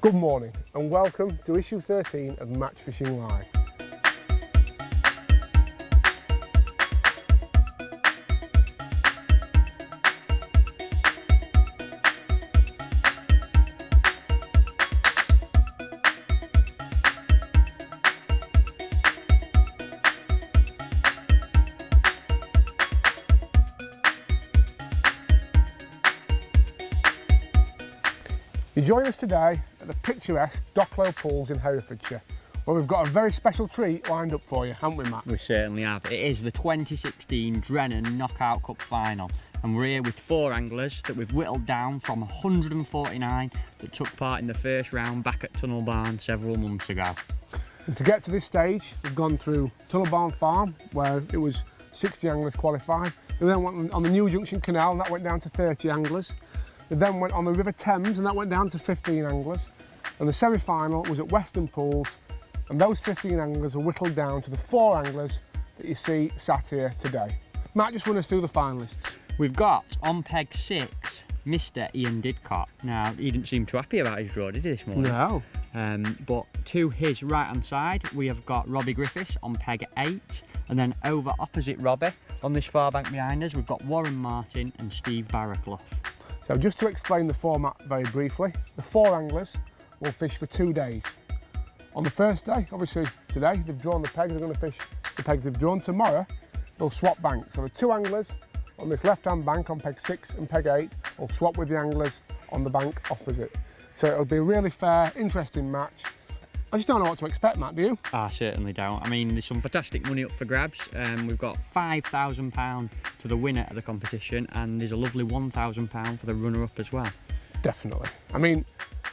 Good morning and welcome to issue 13 of Match Fishing Live. You join us today at the picturesque Docklow Pools in Herefordshire, where we've got a very special treat lined up for you, haven't we, Matt? We certainly have. It is the 2016 Drennan Knockout Cup Final, and we're here with 4 anglers that we've whittled down from 149 that took part in the first round back at Tunnel Barn several months ago. And to get to this stage, we've gone through Tunnel Barn Farm, where it was 60 anglers qualified. We then went on the New Junction Canal, and that went down to 30 anglers. We then went on the River Thames, and that went down to 15 anglers. And the semi-final was at Western Pools, and those 15 anglers were whittled down to the 4 anglers that you see sat here today. Matt, just run us through the finalists. We've got on peg 6, Mr. Ian Didcott. Now, he didn't seem too happy about his draw, did he, this morning? No. But to his right-hand side, we have got Robbie Griffiths on peg 8, and then over opposite Robbie, on this far bank behind us, we've got Warren Martin and Steve Barraclough. So just to explain the format very briefly, the 4 anglers will fish for 2 days. On the first day, obviously today, they've drawn the pegs, they're going to fish the pegs they've drawn. Tomorrow, they'll swap banks. So the 2 anglers on this left-hand bank on peg 6 and peg 8 will swap with the anglers on the bank opposite. So it'll be a really fair, interesting match. I just don't know what to expect, Matt, do you? I certainly don't. I mean, there's some fantastic money up for grabs. We've got £5,000 to the winner of the competition, and there's a lovely £1,000 for the runner-up as well. Definitely. I mean,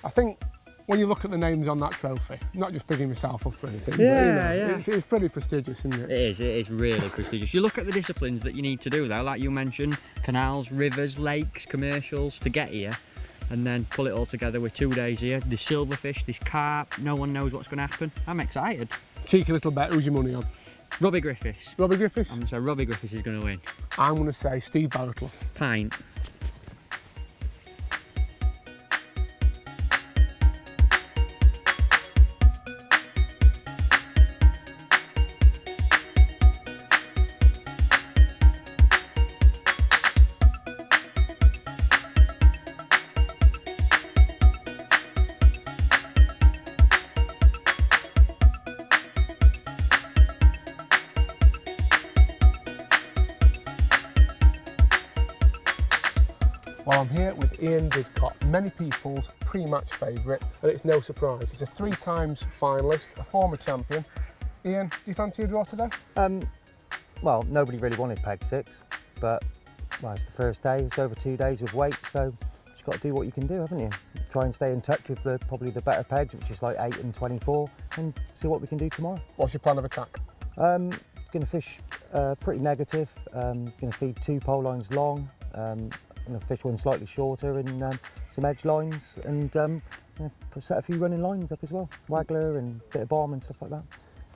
I think when you look at the names on that trophy, not just bigging myself up for anything, but, it's pretty prestigious, isn't it? It is really prestigious. You look at the disciplines that you need to do though, like you mentioned, canals, rivers, lakes, commercials to get here, and then pull it all together with 2 days here. There's silverfish, there's carp, no one knows what's going to happen. I'm excited. Cheeky little bet, who's your money on? Robbie Griffiths. Robbie Griffiths? I'm going to say Robbie Griffiths is going to win. I'm going to say Steve Barraclough. Pint. Well, I'm here with Ian Didcott, many people's pre-match favourite, and it's no surprise. He's a 3 times finalist, a former champion. Ian, do you fancy a draw today? Well, nobody really wanted peg 6, but well, it's the first day, it's over 2 days of weight, so you've got to do what you can do, haven't you? Try and stay in touch with probably the better pegs, which is like 8 and 24, and see what we can do tomorrow. What's your plan of attack? Going to fish pretty negative, going to feed 2 pole lines long, going to fish one slightly shorter and some edge lines, and set a few running lines up as well, waggler and bit of bomb and stuff like that.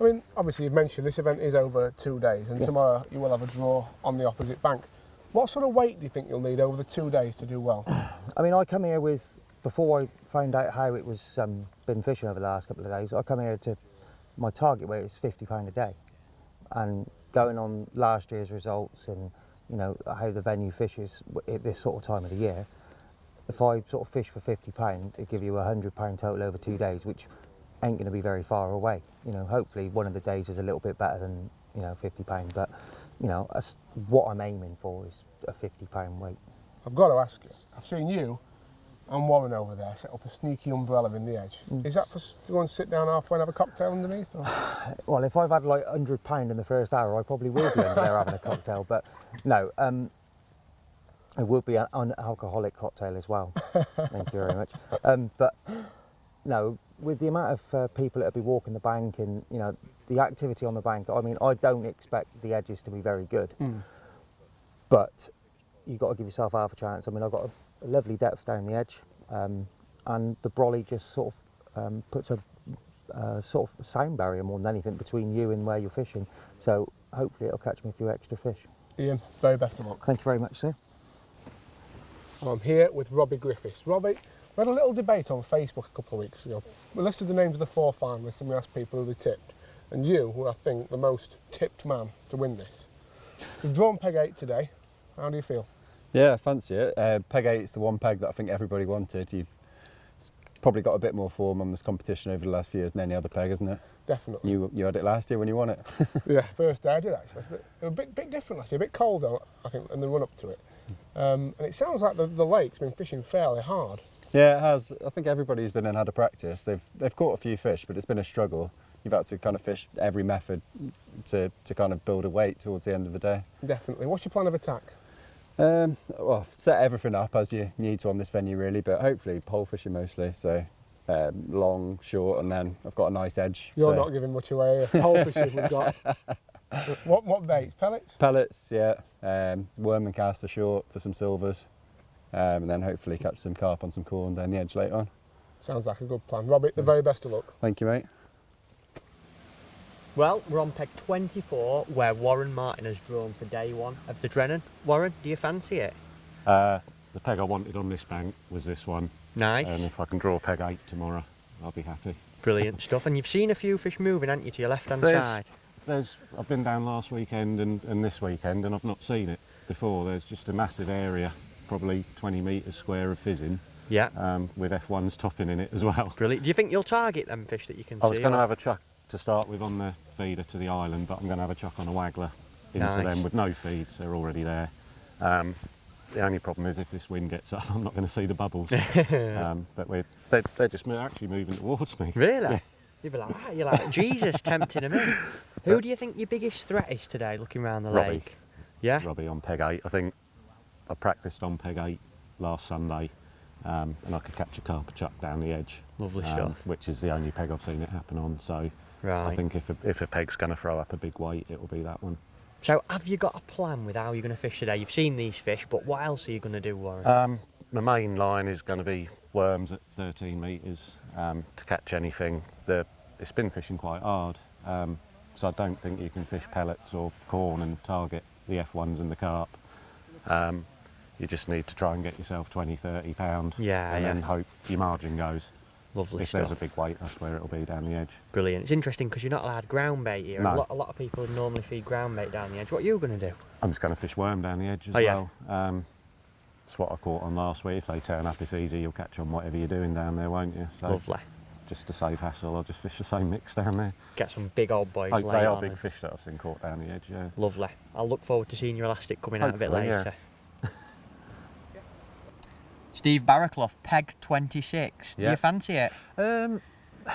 I mean, obviously you've mentioned this event is over 2 days, and tomorrow you will have a draw on the opposite bank. What sort of weight do you think you'll need over the 2 days to do well? I mean, I come here with, before I found out how it was been fishing over the last couple of days, I come here to, my target weight is £50 a day, and going on last year's results and you know how the venue fishes at this sort of time of the year, if I sort of fish for £50, it'd give you £100 total over 2 days, which ain't going to be very far away. You know, hopefully one of the days is a little bit better than, you know, £50, but you know, that's what I'm aiming for, is a £50 weight. I've got to ask you, I've seen you and Warren over there set up a sneaky umbrella in the edge. Is that for you go and sit down halfway and have a cocktail underneath? Or? Well, if I've had like £100 in the first hour, I probably will be under there having a cocktail, but no, it will be an unalcoholic cocktail as well. Thank you very much. But no, with the amount of people that will be walking the bank and, you know, the activity on the bank, I mean, I don't expect the edges to be very good, but you've got to give yourself half a chance. I mean, I've got a lovely depth down the edge, and the brolly just sort of puts a sort of sound barrier more than anything between you and where you're fishing. So hopefully it'll catch me a few extra fish. Ian, very best of luck. Thank you very much, sir. Well, I'm here with Robbie Griffiths. Robbie, We had a little debate on Facebook a couple of weeks ago. We listed the names of the 4 finalists and we asked people who they tipped. And you were, I think, the most tipped man to win this. We've drawn peg 8 today. How do you feel? Yeah, I fancy it. Peg 8 is the one peg that I think everybody wanted. You've probably got a bit more form on this competition over the last few years than any other peg, isn't it? Definitely. You had it last year when you won it. Yeah, first day I did actually. It was a bit different last year, a bit colder, I think, in the run up to it. And it sounds like the lake's been fishing fairly hard. Yeah, it has. I think everybody's been and had a practice. They've caught a few fish, but it's been a struggle. You've had to kind of fish every method to kind of build a weight towards the end of the day. Definitely. What's your plan of attack? Well, set everything up as you need to on this venue really, but hopefully pole fishing mostly. So long, short, and then I've got a nice edge. You're so. not giving much away. Pole fishing we've got. What baits? Pellets? Pellets, yeah. Worm and caster short for some silvers, and then hopefully catch some carp on some corn down the edge later on. Sounds like a good plan. Robbie, the very best of luck. Thank you, mate. Well, we're on peg 24, where Warren Martin has drawn for day 1 of the Drennan. Warren, do you fancy it? The peg I wanted on this bank was this one. Nice. And if I can draw peg 8 tomorrow, I'll be happy. Brilliant stuff. And you've seen a few fish moving, haven't you, to your left-hand side? I've been down last weekend and this weekend, and I've not seen it before. There's just a massive area, probably 20 metres square of fizzing. Yeah. With F1s topping in it as well. Brilliant. Do you think you'll target them fish that you can see? I was going to have a chuck to start with on the feeder to the island, but I'm going to have a chuck on a waggler into them with no feeds. They're already there. The only problem is if this wind gets up, I'm not going to see the bubbles. But they're just actually moving towards me. Really? Yeah. You're like, Jesus, tempting them in. Who do you think your biggest threat is today, looking around the Robbie. lake? Yeah? Robbie on peg 8. I think I practiced on peg 8 last Sunday, and I could catch a carp chuck down the edge. Lovely stuff. Which is the only peg I've seen it happen on. So Right. I think if a peg's going to throw up a big weight, it will be that one. So have you got a plan with how you're going to fish today? You've seen these fish, but what else are you going to do, Warren? The main line is going to be worms at 13 metres to catch anything. It's been fishing quite hard, so I don't think you can fish pellets or corn and target the F1s and the carp. You just need to try and get yourself 20, 30 pound, and then hope your margin goes. Lovely if stuff. there's a big weight, that's where it'll be down the edge. Brilliant. It's interesting because you're not allowed ground bait here. No. A lot of people would normally feed ground bait down the edge. What are you going to do? I'm just going to fish worm down the edge as Oh, yeah. well. It's what I caught on last week. If they turn up, it's easy. You'll catch on whatever you're doing down there, won't you? So Lovely. just to save hassle, I'll just fish the same mix down there. Get some big old boys They later are on big and- fish that I've seen caught down the edge, yeah. Lovely. I'll look forward to seeing your elastic coming out a bit Hopefully, yeah. later. Steve Barraclough, peg 26. Do Yeah. you fancy it?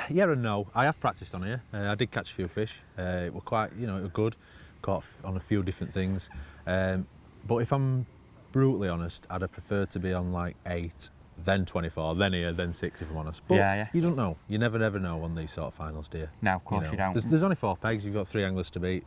Yeah and no. I have practiced on here. I did catch a few fish. It were quite, it were good. Caught on a few different things. But if I'm brutally honest, I'd have preferred to be on like 8, then 24, then here, then 6 if I'm honest. But Yeah. you don't know. You never know on these sort of finals, do you? No, of course you don't. There's only 4 pegs. You've got 3 anglers to beat.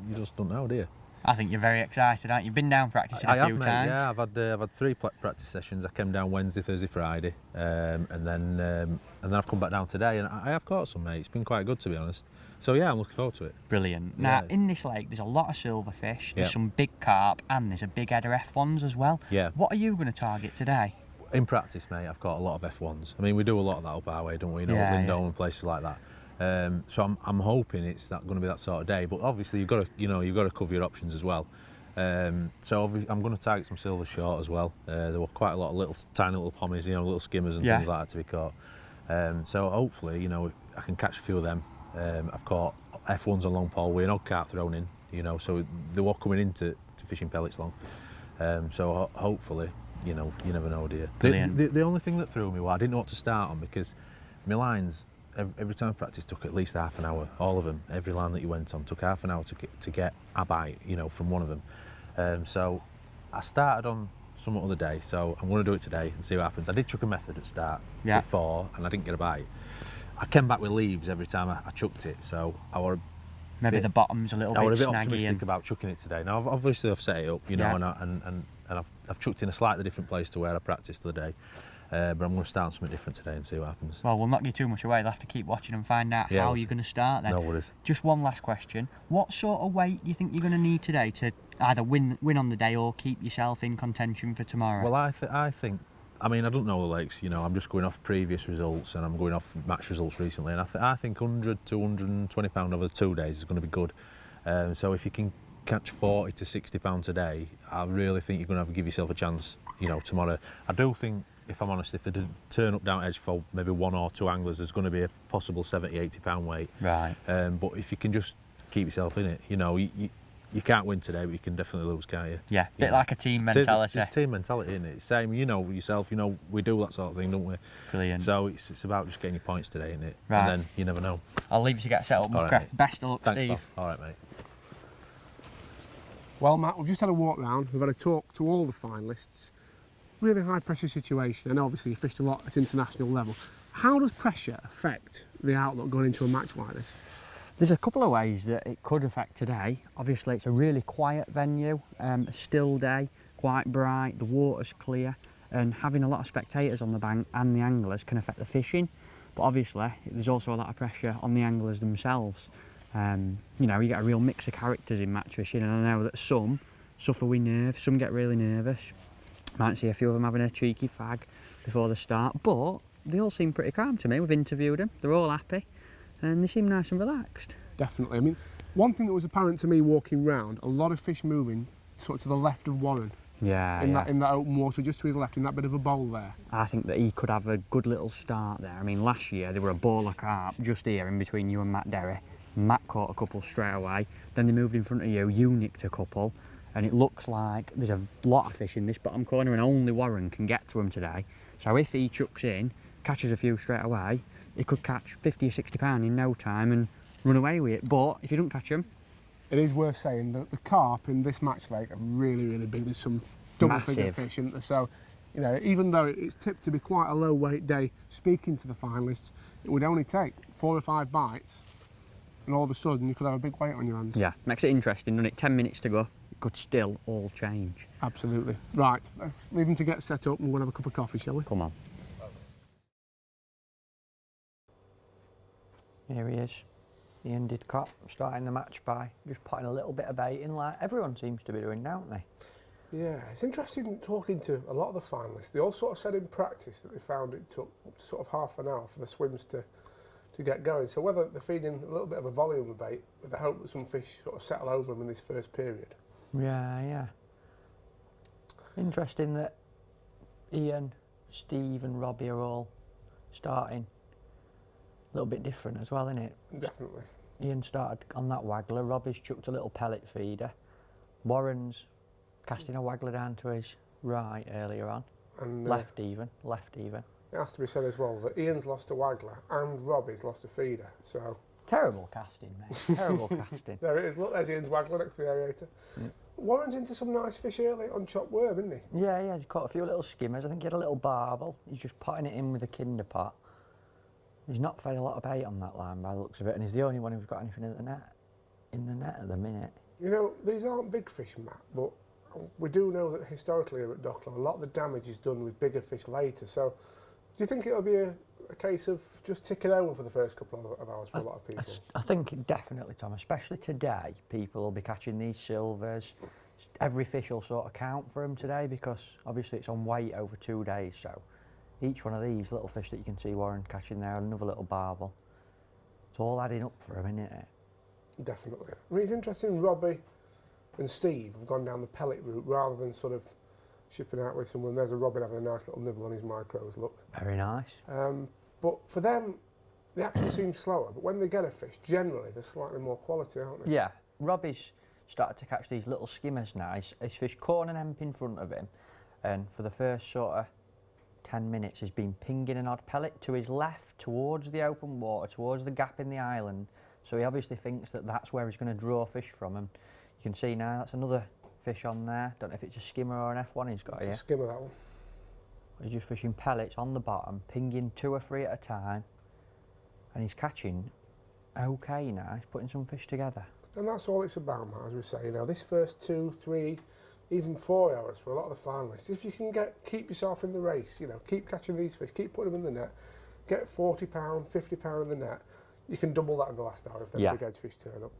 You just don't know, do you? I think you're very excited, aren't you? You've been down practicing I a have, few mate. times. Yeah, I've had 3 practice sessions. I came down Wednesday, Thursday, Friday, and then I've come back down today, and I have caught some, mate. It's been quite good, to be honest. So yeah, I'm looking forward to it. Brilliant. Now, Yeah. in this lake, there's a lot of silverfish, there's Yeah. some big carp, and there's a big header F1s as well. Yeah. What are you going to target today? In practice, mate, I've got a lot of F1s. I mean, we do a lot of that up our way, don't we? Yeah, Lindholm yeah. and places like that. So I'm hoping it's going to be that sort of day. But obviously, you've got to cover your options as well. So I'm going to target some silver short as well. There were quite a lot of tiny little pommies, little skimmers and Yeah. things like that to be caught. So hopefully, I can catch a few of them. I've caught F1s on long pole with an odd carp thrown in, so they were coming into fishing pellets long. So hopefully, you never know, do you? Brilliant. The only thing that threw me was I didn't know what to start on because my lines, every time I practiced, took at least half an hour. All of them, every line that you went on took half an hour to get a bite, from one of them. So I started on some other day, so I'm going to do it today and see what happens. I did chuck a method at start before, and I didn't get a bite. I came back with leaves every time I chucked it, so I were Maybe the bottom's a little I bit was a bit snaggy. optimistic And about chucking it today. Now, obviously, I've set it up, Yeah. and I've chucked in a slightly different place to where I practiced the other day. But I'm going to start on something different today and see what happens. well, we'll not give too much away. They'll have to keep watching and find out Yeah, how we'll you're see. going to start then. No worries. Just one last question. What sort of weight do you think you're going to need today to either win on the day or keep yourself in contention for tomorrow? Well, I think I mean, I don't know the lakes, you know, I'm just going off previous results and I'm going off match results recently, and I think 100 to 120 pound over 2 days is going to be good. So if you can catch 40 to 60 pounds a day, I really think you're going to have to give yourself a chance, you know, tomorrow. I do think, if I'm honest, if they did turn up down at Edgefold, maybe 1 or 2 anglers, there's going to be a possible 70, 80 pound weight. Right. But if you can just keep yourself in it, you know, you can't win today, but you can definitely lose, can't you? Yeah, bit like a team It is, mentality. it's team mentality, isn't it? Same, you know yourself, you know, we do that sort of thing, don't we? Brilliant. So it's about just getting your points today, isn't it? Right. And then you never know. I'll leave you to get set up, All right, Mucker. mate. Best of luck, Thanks, Steve. pal. All right, mate. Well, Matt, we've just had a walk round. We've had a talk to all the finalists. Really high pressure situation, and obviously you fished a lot at international level. How does pressure affect the outlook going into a match like this? There's a couple of ways that it could affect today. Obviously, it's a really quiet venue, a still day, quite bright, the water's clear, and having a lot of spectators on the bank and the anglers can affect the fishing. But obviously, there's also a lot of pressure on the anglers themselves. You know, you get a real mix of characters in match fishing, and I know that some suffer with nerves, some get really nervous. Might see a few of them having a cheeky fag before the start, but they all seem pretty calm to me. We've interviewed them, they're all happy, and they seem nice and relaxed. Definitely. I mean, one thing that was apparent to me walking round, a lot of fish moving sort of to the left of Warren. Yeah, in that open water, just to his left, in that bit of a bowl there. I think that he could have a good little start there. I mean, last year there were a ball of carp just here in between you and Matt Derry. Matt caught a couple straight away, then they moved in front of you, you nicked a couple, and it looks like there's a lot of fish in this bottom corner and only Warren can get to them today. So if he chucks in, catches a few straight away, he could catch 50 or 60 pound in no time and run away with it. But if you don't catch them, it is worth saying that the carp in this match lake are really, really big. There's some double-figure Massive. fish, isn't there? So, you know, even though it's tipped to be quite a low-weight day, speaking to the finalists, it would only take 4 or 5 bites, and all of a sudden you could have a big weight on your hands. yeah, makes it interesting, doesn't it? 10 minutes to go, it could still all change. Absolutely. Right, let's leave them to get set up and we'll have a cup of coffee, shall we? Come on. Here he is. Ian Didcott, starting the match by just putting a little bit of bait in, like everyone seems to be doing, don't they? Yeah, it's interesting talking to a lot of the finalists. They all sort of said in practice that they found it took up to sort of half an hour for the swims to get going. So whether they're feeding a little bit of a volume of bait with the hope that some fish sort of settle over them in this first period. Yeah, yeah. Interesting that Ian, Steve and Robbie are all starting a little bit different as well, isn't it? Definitely. Ian started on that waggler, Robbie's chucked a little pellet feeder, Warren's casting a waggler down to his right earlier on, And left even. it has to be said as well that Ian's lost a waggler and Robbie's lost a feeder. So Terrible casting, mate, terrible casting. there it is. Look, there's Ian's waggler next to the aerator. Warren's into some nice fish early on chopped worm, isn't he? Yeah, he's caught a few little skimmers. I think he had a little barbel. He's just potting it in with a kinder pot. He's not fed a lot of bait on that line by the looks of it, and he's the only one who's got anything in the net at the minute. You know, these aren't big fish, Matt, but we do know that historically here at Dockland, a lot of the damage is done with bigger fish later. So do you think it'll be a case of just ticking over for the first couple of hours for a lot of people? I think definitely, Tom, especially today, people will be catching these silvers. Every fish will sort of count for them today because obviously it's on weight over 2 days, so each one of these little fish that you can see Warren catching there, another little barbel, it's all adding up for him, isn't it? Definitely. I mean, it's interesting Robbie and Steve have gone down the pellet route rather than sort of shipping out with someone. There's a Robin having a nice little nibble on his micros, look. Very nice. But for them, the action seems slower, but when they get a fish, generally they're slightly more quality, aren't they? Yeah, Robbie's started to catch these little skimmers now. He's fished corn and hemp in front of him, and for the first sort of 10 minutes he's been pinging an odd pellet to his left towards the open water, towards the gap in the island. So he obviously thinks that that's where he's going to draw fish from, and you can see now that's another fish on there. Don't know if it's a skimmer or an F1 he's got It's here. a skimmer, that one. He's just fishing pellets on the bottom, pinging 2 or 3 at a time, and he's catching okay now. He's putting some fish together. And that's all it's about, Matt, as we say. You know, this first 2, 3, even 4 hours for a lot of the finalists, if you can keep yourself in the race, you know, keep catching these fish, keep putting them in the net, get £40, £50 in the net, you can double that in the last hour if them big edge fish turn up.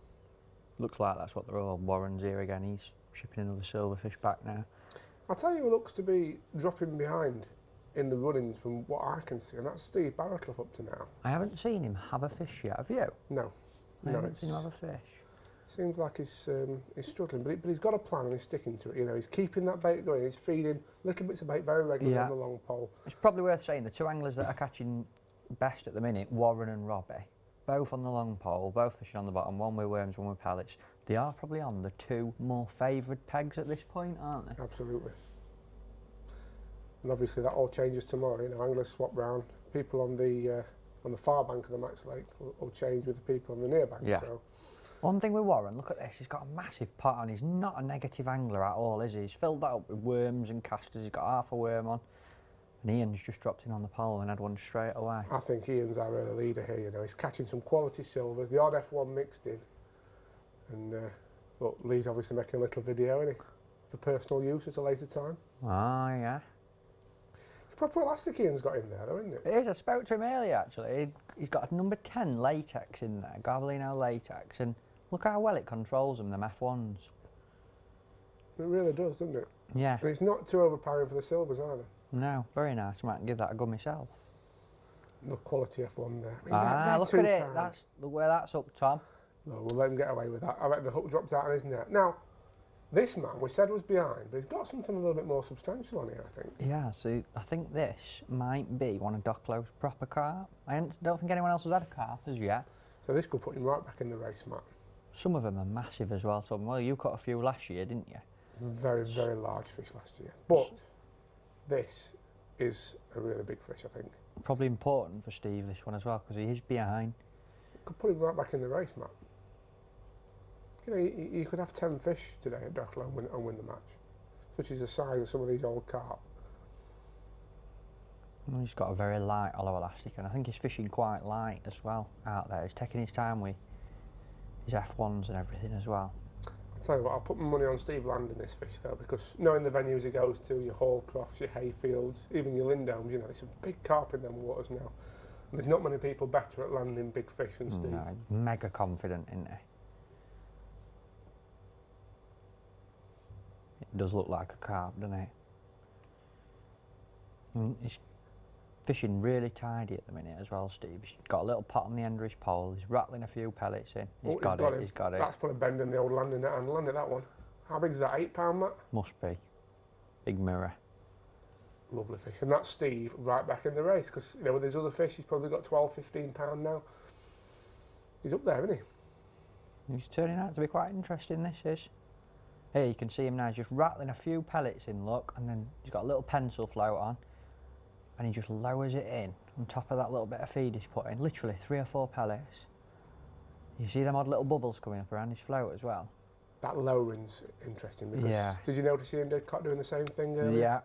Looks like that's what they're all. Warren's here again. He's shipping another silverfish back now. I'll tell you who looks to be dropping behind in the running from what I can see, and that's Steve Barraclough up to now. I haven't seen him have a fish yet, have you? No. I No, haven't it's, seen him have a fish. seems like he's struggling, but he's got a plan and he's sticking to it. You know, he's keeping that bait going. He's feeding little bits of bait very regularly Yeah. on the long pole. It's probably worth saying the two anglers that are catching best at the minute, Warren and Robbie, both on the long pole, both fishing on the bottom, one with worms, one with pellets. They are probably on the two more favoured pegs at this point, aren't they? Absolutely. And obviously that all changes tomorrow. You know, anglers swap round. People on the far bank of the Max Lake will change with the people on the near bank. Yeah. So One thing with Warren, look at this, he's got a massive pot on. He's not a negative angler at all, is he? He's filled that up with worms and casters. He's got half a worm on. And Ian's just dropped in on the pole and had one straight away. I think Ian's our early leader here. You know, he's catching some quality silvers, the odd F1 mixed in, and look, Lee's obviously making a little video, isn't he, for personal use at a later time. Oh, yeah. It's proper elastic Ian's got in there, though, isn't it? It is, I spoke to him earlier actually. He's got a number 10 latex in there, Gabellino latex, and look how well it controls them, them F1s. It really does, doesn't it? Yeah, And it's not too overpowering for the silvers either. no, very nice. I might give that a go myself. Look, quality F1 there. I mean, Ah, look at it. £2. That's where that's up, Tom. No, we'll let him get away with that. I bet the hook dropped out on his net. Now, this man we said was behind, but he's got something a little bit more substantial on here, I think. Yeah, so I think this might be one of Docklo's proper carp. I don't think anyone else has had a carp as yet. So this could put him right back in the race, Matt. Some of them are massive as well, Tom. Well, you caught a few last year, didn't you? Very, very large fish last year. But this is a really big fish, I think. Probably important for Steve, this one as well, because he is behind. Could put him right back in the race, Matt. You know, you could have 10 fish today at Docklow and win the match. Such is the size of some of these old carp. Well, he's got a very light hollow elastic, and I think he's fishing quite light as well out there. He's taking his time with his F1s and everything as well. I'll tell you what, I'll put my money on Steve landing this fish though, because knowing the venues he goes to, your Hallcrofts, your Hayfields, even your Lindholmes, you know, there's some big carp in them waters now. And there's not many people better at landing big fish than Steve. No, mega confident, isn't he? It does look like a carp, doesn't it? And he's fishing really tidy at the minute as well, Steve. He's got a little pot on the end of his pole. He's rattling a few pellets in. Oh, He's got it. He's got it. That's put a bend in the old landing net and landed that one. How big's that, £8, Matt? Must be. Big mirror. Lovely fish. And that's Steve right back in the race, because you know, with his other fish, he's probably got £12, £15 now. He's up there, isn't he? He's turning out to be quite interesting, this is. Here you can see him now, he's just rattling a few pellets in, look, and then he's got a little pencil float on, and he just lowers it in on top of that little bit of feed he's put in, literally 3 or 4 pellets. You see them odd little bubbles coming up around his float as well? That lowering's interesting, because Yeah. did you notice Ian Didcott doing the same thing earlier? Yeah.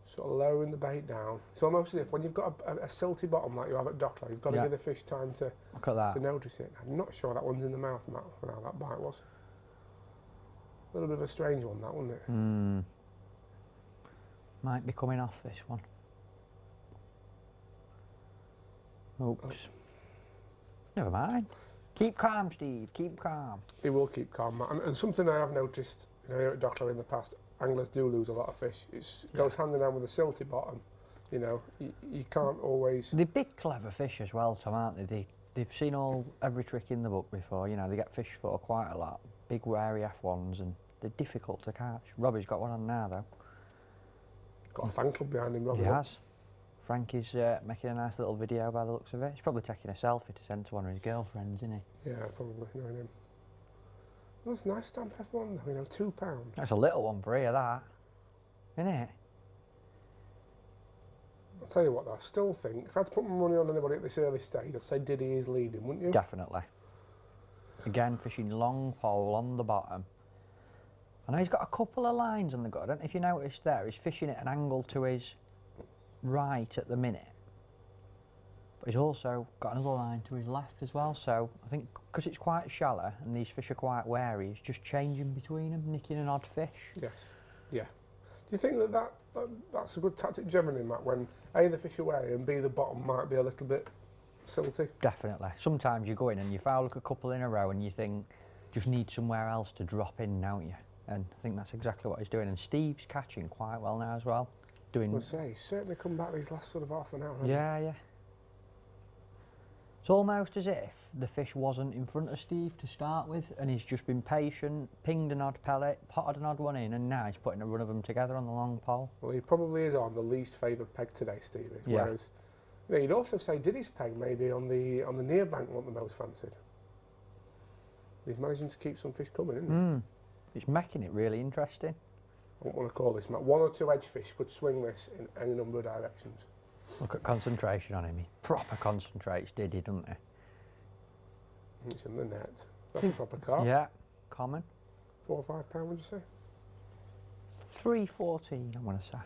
Sort of lowering the bait down. It's almost as if when you've got a silty bottom like you have at Docklow, you've got to Yeah. give the fish time to Look at that. notice it. I'm not sure that one's in the mouth, Matt, for how that bite was. A little bit of a strange one, that, wasn't it? Might be coming off this one. Oops. Never mind. Keep calm, Steve. Keep calm. He will keep calm, Matt. And something I have noticed, you know, here at Docklow in the past, anglers do lose a lot of fish. It goes hand in hand with a silty bottom. You know, you can't always... They're big, clever fish as well, Tom, aren't they? They've seen every trick in the book before. You know, they get fish for quite a lot. Big, wary F1s, and they're difficult to catch. Robbie's got one on now, though. Got a fan club behind him, Robbie. He has. Frankie's making a nice little video by the looks of it. He's probably taking a selfie to send to one of his girlfriends, isn't he? Yeah, probably, knowing him. That's a nice stamp F1 though, you know, £2. That's a little one for here, that. Isn't it? I'll tell you what though, I still think, if I had to put my money on anybody at this early stage, I'd say Diddy is leading, wouldn't you? Definitely. Again, fishing long pole on the bottom. I know he's got a couple of lines on the gut. I don't know if you noticed there, he's fishing at an angle to his right at the minute. But he's also got another line to his left as well, so I think because it's quite shallow and these fish are quite wary, he's just changing between them, nicking an odd fish. Yes, yeah. Do you think that's a good tactic generally, Matt, when A, the fish are wary and B, the bottom might be a little bit silty? Definitely. Sometimes you go in and you foul a couple in a row and you think, just need somewhere else to drop in, don't you? And I think that's exactly what he's doing. And Steve's catching quite well now as well. doing. I say, he's certainly come back these last sort of half an hour. hasn't he? Yeah. It's almost as if the fish wasn't in front of Steve to start with, and he's just been patient, pinged an odd pellet, potted an odd one in, and now he's putting a run of them together on the long pole. Well, he probably is on the least favoured peg today, Steve is. Yeah. Whereas, you know, you'd also say Diddy's peg maybe on the near bank wasn't the most fancied. He's managing to keep some fish coming, isn't he? It's making it really interesting. I don't want to call this, Matt. 1 or 2 edge fish could swing this in any number of directions. Look at concentration on him. He proper concentrates, Diddy, doesn't he? It's in the net. That's a proper carp. Yeah, common. 4 or 5 pound, would you say? 314, I'm going to say.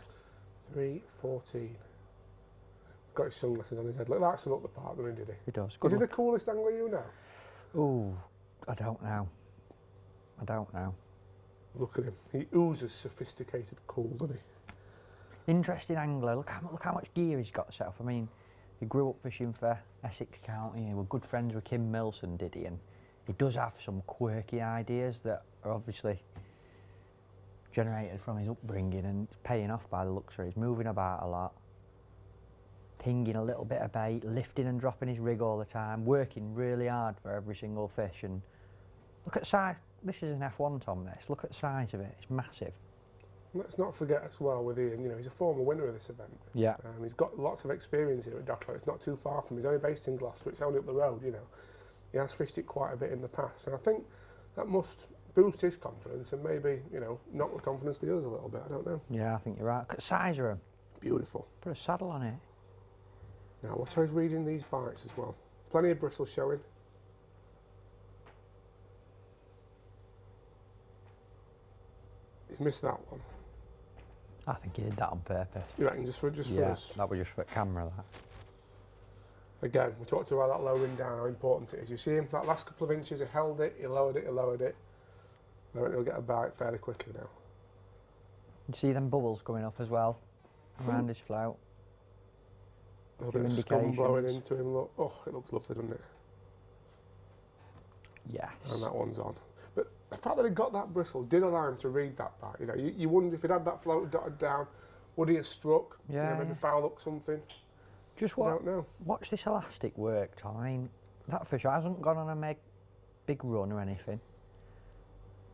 314. Got his sunglasses on his head. Look, that's look the part, doesn't he, Diddy? He does. Is Good he the look. coolest angler you know? Ooh, I don't know. Look at him. He oozes sophisticated cool, doesn't he? Interesting angler. Look how much gear he's got set up. I mean, he grew up fishing for Essex County. He was good friends with Kim Milson, did he? And he does have some quirky ideas that are obviously generated from his upbringing, and it's paying off by the looks of it. He's moving about a lot, pinging a little bit of bait, lifting and dropping his rig all the time, working really hard for every single fish. And look at size. This is an F1, Tom, this. Look at the size of it. It's massive. Let's not forget as well with Ian, you know, he's a former winner of this event. Yeah. He's got lots of experience here at Docklands. It's not too far from him. He's only based in Gloucester. It's only up the road, you know. He has fished it quite a bit in the past. And I think that must boost his confidence and maybe, you know, knock the confidence of the others a little bit. I don't know. Yeah, I think you're right. Look at the size of him. Beautiful. Put a saddle on it. Now, watch how he's reading these bites as well. Plenty of bristle showing. He's missed that one. I think he did that on purpose. You reckon just for us? That was just for camera, that. Again, we talked about that lowering down, how important it is. You see him, that last couple of inches, he held it, he lowered it, he lowered it. I reckon he'll get a bite fairly quickly now. You see them bubbles coming up as well, around his float. A little Few bit of scum blowing indications. into him. Look, oh, it looks lovely, doesn't it? Yes. And that one's on. But the fact that he got that bristle did allow him to read that bite. You know, you wonder if he'd had that float dotted down, would he have struck? Yeah, You know, maybe yeah. foul up something. Just I don't know. watch this elastic work, Tom. I mean, that fish hasn't gone on a big run or anything.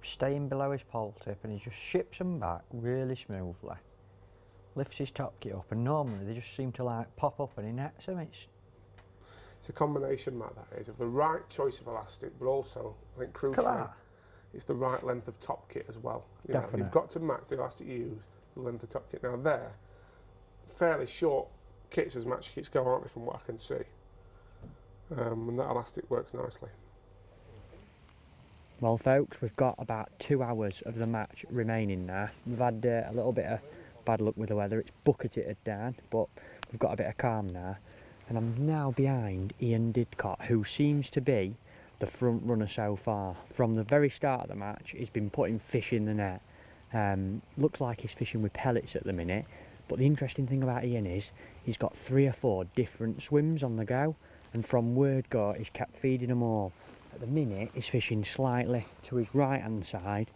Staying below his pole tip, and he just ships them back really smoothly. Lifts his top kit up, and normally they just seem to like pop up and he nets them. It's a combination, Matt, that is, of the right choice of elastic, but also, I think Look at crucially, that. it's the right length of top kit as well. You know, Definite. you've got to match the elastic you use, the length of top kit. Now they're fairly short kits as match kits go, aren't they, from what I can see. And that elastic works nicely. Well, folks, we've got about 2 hours of the match remaining now. We've had a little bit of bad luck with the weather. It's bucketed it down, but we've got a bit of calm now. And I'm now behind Ian Didcott, who seems to be the front runner so far. From the very start of the match, he's been putting fish in the net. Looks like he's fishing with pellets at the minute. But the interesting thing about Ian is he's got 3 or 4 different swims on the go. And from word go, he's kept feeding them all. At the minute, he's fishing slightly to his right-hand side.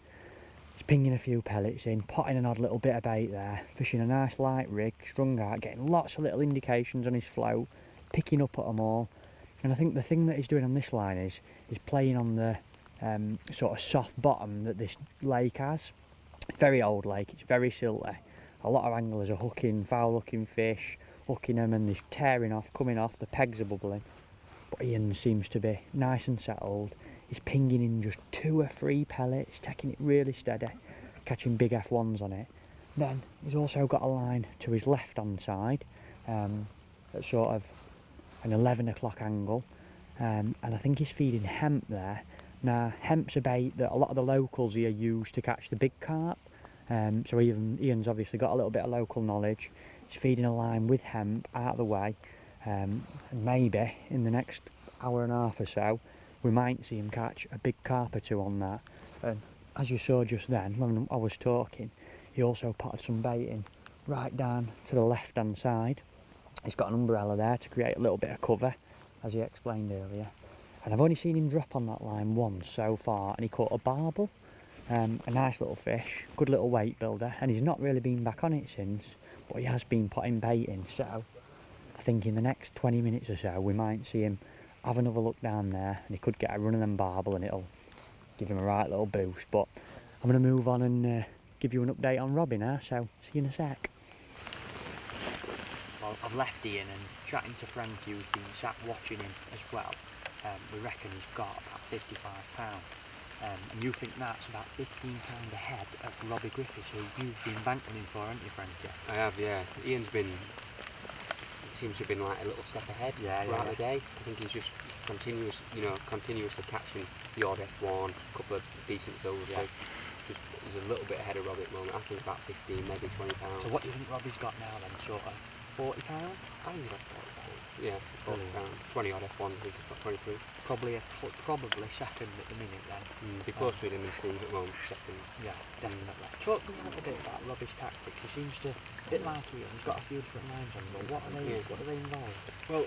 He's pinging a few pellets in, potting an odd little bit of bait there, fishing a nice light rig, strung out, getting lots of little indications on his float, picking up at them all. And I think the thing that he's doing on this line is he's playing on the sort of soft bottom that this lake has. Very old lake, it's very silty. A lot of anglers are hooking foul-looking fish, hooking them and they're tearing off, coming off, the pegs are bubbling. But Ian seems to be nice and settled. He's pinging in just 2 or 3 pellets, taking it really steady, catching big F1s on it. Then he's also got a line to his left-hand side at sort of an 11 o'clock angle. And I think he's feeding hemp there. Now, hemp's a bait that a lot of the locals here use to catch the big carp. So Ian's obviously got a little bit of local knowledge. He's feeding a line with hemp out of the way. And maybe in the next hour and a half or so, we might see him catch a big carp or 2 on that. And as you saw just then, when I was talking, he also potted some bait in right down to the left-hand side. He's got an umbrella there to create a little bit of cover, as he explained earlier. And I've only seen him drop on that line once so far, and he caught a barbel, a nice little fish, good little weight builder, and he's not really been back on it since. but he has been putting bait in, so I think in the next 20 minutes or so we might see him have another look down there, and he could get a run of them barbel and it'll give him a right little boost. But I'm going to move on and give you an update on Robbie now, so see you in a sec. Well, I've left Ian and chatting to Frankie, who's been sat watching him as well. We reckon he's got about £55. And you think that's about £15 ahead of Robbie Griffiths, who you've been banking him for, haven't you, Frankie? I have, yeah. Ian's been, it seems to have been like a little step ahead throughout the day. I think he's just continuously catching the odd F1, a couple of decent silvers. Yeah. Just he's a little bit ahead of Robbie at the moment. I think about 15, maybe £20. So what do you think Robbie's got now then, sort of £40? I think he's got £40. Yeah, £40. 20 odd F1, I think he's got 23. Probably second at the minute then. Be close to him and Steve at the moment, second. Yeah, definitely. Talk me a little bit about Robbie's tactics. He seems to, a bit like Ian, he's got a few different lines on him, but what do they involve? Well,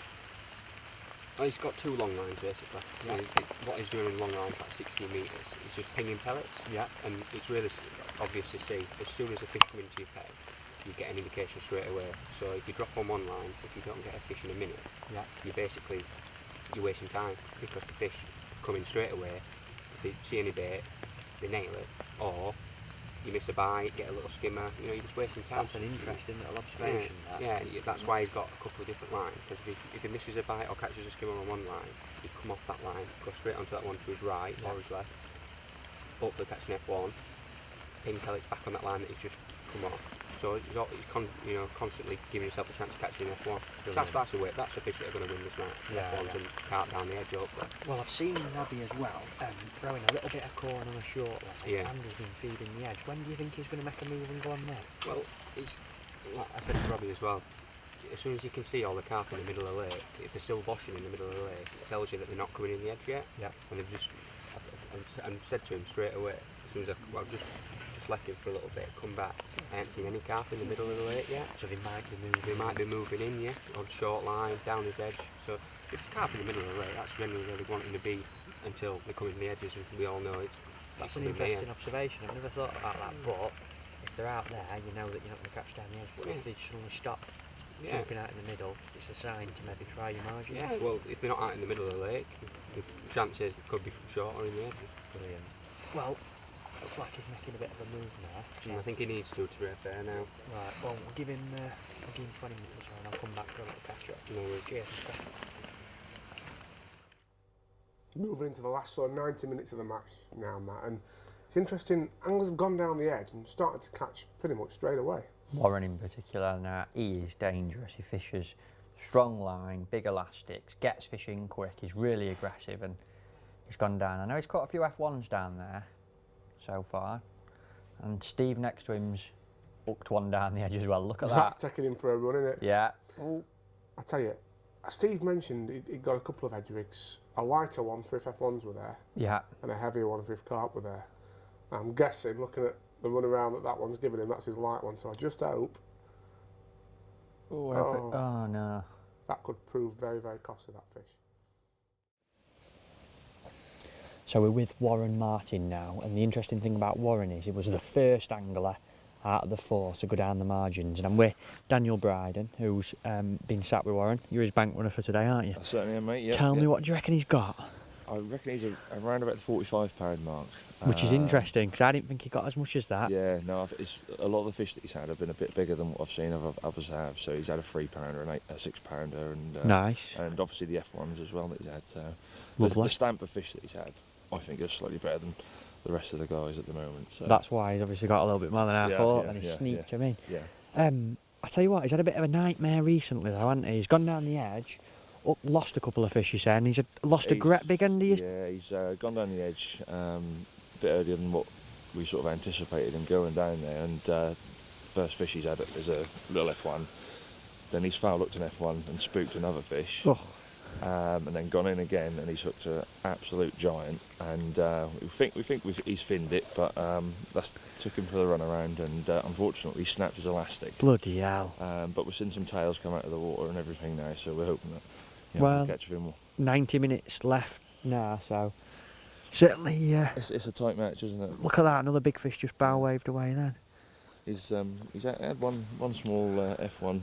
he's got two long lines basically. Yeah. What he's doing in long lines, like 60 metres, he's just pinging pellets. Yeah. And it's really obvious to see, as soon as a fish comes into your peg, you get an indication straight away. So if you drop on one line, if you don't get a fish in a minute, you're wasting time, because the fish come in straight away. If they see any bait, they nail it, or you miss a bite, get a little skimmer. You're just wasting time. That's an interesting little observation. Yeah, that's why he's got a couple of different lines. Because if he misses a bite or catches a skimmer on one line, he'd come off that line, go straight onto that one to his right or his left, hopefully catch an F1, ping pellets back on that line that he's just come off. So he's constantly giving himself a chance to catch an F1. That's the fish that are going to win this night. F1s and cart down the edge, hopefully. Well, I've seen Robbie as well throwing a little bit of corn on a short line, and he's been feeding the edge. When do you think he's going to make a move and go on there? Well, like I said to Robbie as well, as soon as you can see all the carp in the middle of the lake, if they're still boshing in the middle of the lake, it tells you that they're not coming in the edge yet. Yeah. And they've just, and said to him straight away, as soon as I've just left him for a little bit, come back, I haven't seen any carp in the middle of the lake yet. So they might be moving in, yeah, on short line, down his edge. So if it's carp in the middle of the lake, that's generally where they want him to be until they come in the edges, and we all know it. That's an interesting observation. I've never thought about that, but if they're out there, you know that you're not going to catch down the edge. But if they suddenly stop jumping out in the middle, it's a sign to maybe try your margin. Yeah, well, if they're not out in the middle of the lake, the chances could be shorter in the edges. Brilliant. Well, looks like he's making a bit of a move now. I think he needs to be fair now. Right, well, we'll give him 20 minutes or so, and I'll come back for a little catch up. No worries. Cheers. Moving into the last sort of 90 minutes of the match now, Matt, and it's interesting, anglers have gone down the edge and started to catch pretty much straight away. Warren in particular now, he is dangerous. He fishes strong line, big elastics, gets fish in quick, he's really aggressive, and he's gone down. I know he's caught a few F1s down there so far, and Steve next to him's hooked one down the edge as well. Look at that. That's taking him for a run, isn't it? Yeah. Oh, I tell you, Steve mentioned he got a couple of edge rigs, a lighter one for if F1s were there, yeah, and a heavier one for if carp were there. I'm guessing, looking at the run around that one's giving him, that's his light one, so I just hope. Oh no. That could prove very, very costly, that fish. So we're with Warren Martin now, and the interesting thing about Warren is he was the first angler out of the four to go down the margins, and I'm with Daniel Bryden, who's been sat with Warren. You're his bank runner for today, aren't you? I certainly am, mate. Yeah. Tell me, what do you reckon he's got? I reckon he's around about the £45 mark. Which is interesting, because I didn't think he got as much as that. Yeah, no, it's a lot of the fish that he's had have been a bit bigger than what I've seen others have. So he's had a 3-pounder, a 6-pounder, and nice. And obviously the F1s as well that he's had. So Lovely. The stamp of fish that he's had, I think, is slightly better than the rest of the guys at the moment. So. That's why he's obviously got a little bit more than I thought, and he sneaked him in. Yeah. I tell you what, he's had a bit of a nightmare recently though, hasn't he? He's gone down the edge, lost a couple of fish, you said, and he's lost a great big end of his... Yeah, he's gone down the edge a bit earlier than what we sort of anticipated him going down there, and first fish he's had is a little F1. Then he's foul looked an F1 and spooked another fish. Oh. And then gone in again, and he's hooked an absolute giant. And we think he's finned it, but that's took him for the run around, and unfortunately snapped his elastic. Bloody hell! But we're seeing some tails come out of the water and everything now, so we're hoping that we'll catch a few more. 90 minutes left now, so certainly. It's a tight match, isn't it? Look at that! Another big fish just bow waved away then. he's had one small F1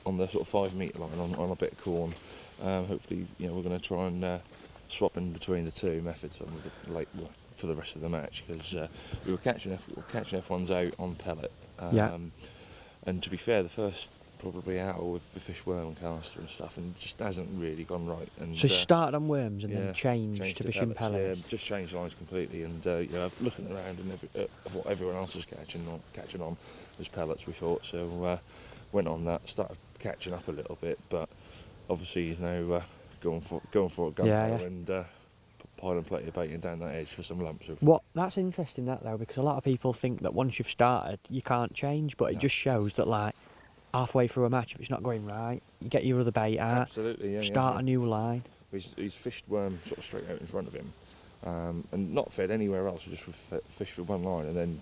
on the sort of 5 metre line on a bit of corn. Hopefully, we're going to try and swap in between the two methods on for the rest of the match, because we were catching F1s out on pellet. And to be fair, the first probably hour with the fish worm and caster and stuff, and just hasn't really gone right. And So started on worms and then changed to fishing pellets. Yeah, just changed lines completely. And looking around and what everyone else was catching on was pellets, we thought. So went on that, started catching up a little bit, but obviously he's now going for a gun and piling plenty of baiting down that edge for some lumps of. That's interesting that though, because a lot of people think that once you've started you can't change, but it just shows that like halfway through a match, if it's not going right, you get your other bait out. Absolutely, start a new line. He's fished worm sort of straight out in front of him, and not fed anywhere else. Just fished with one line, and then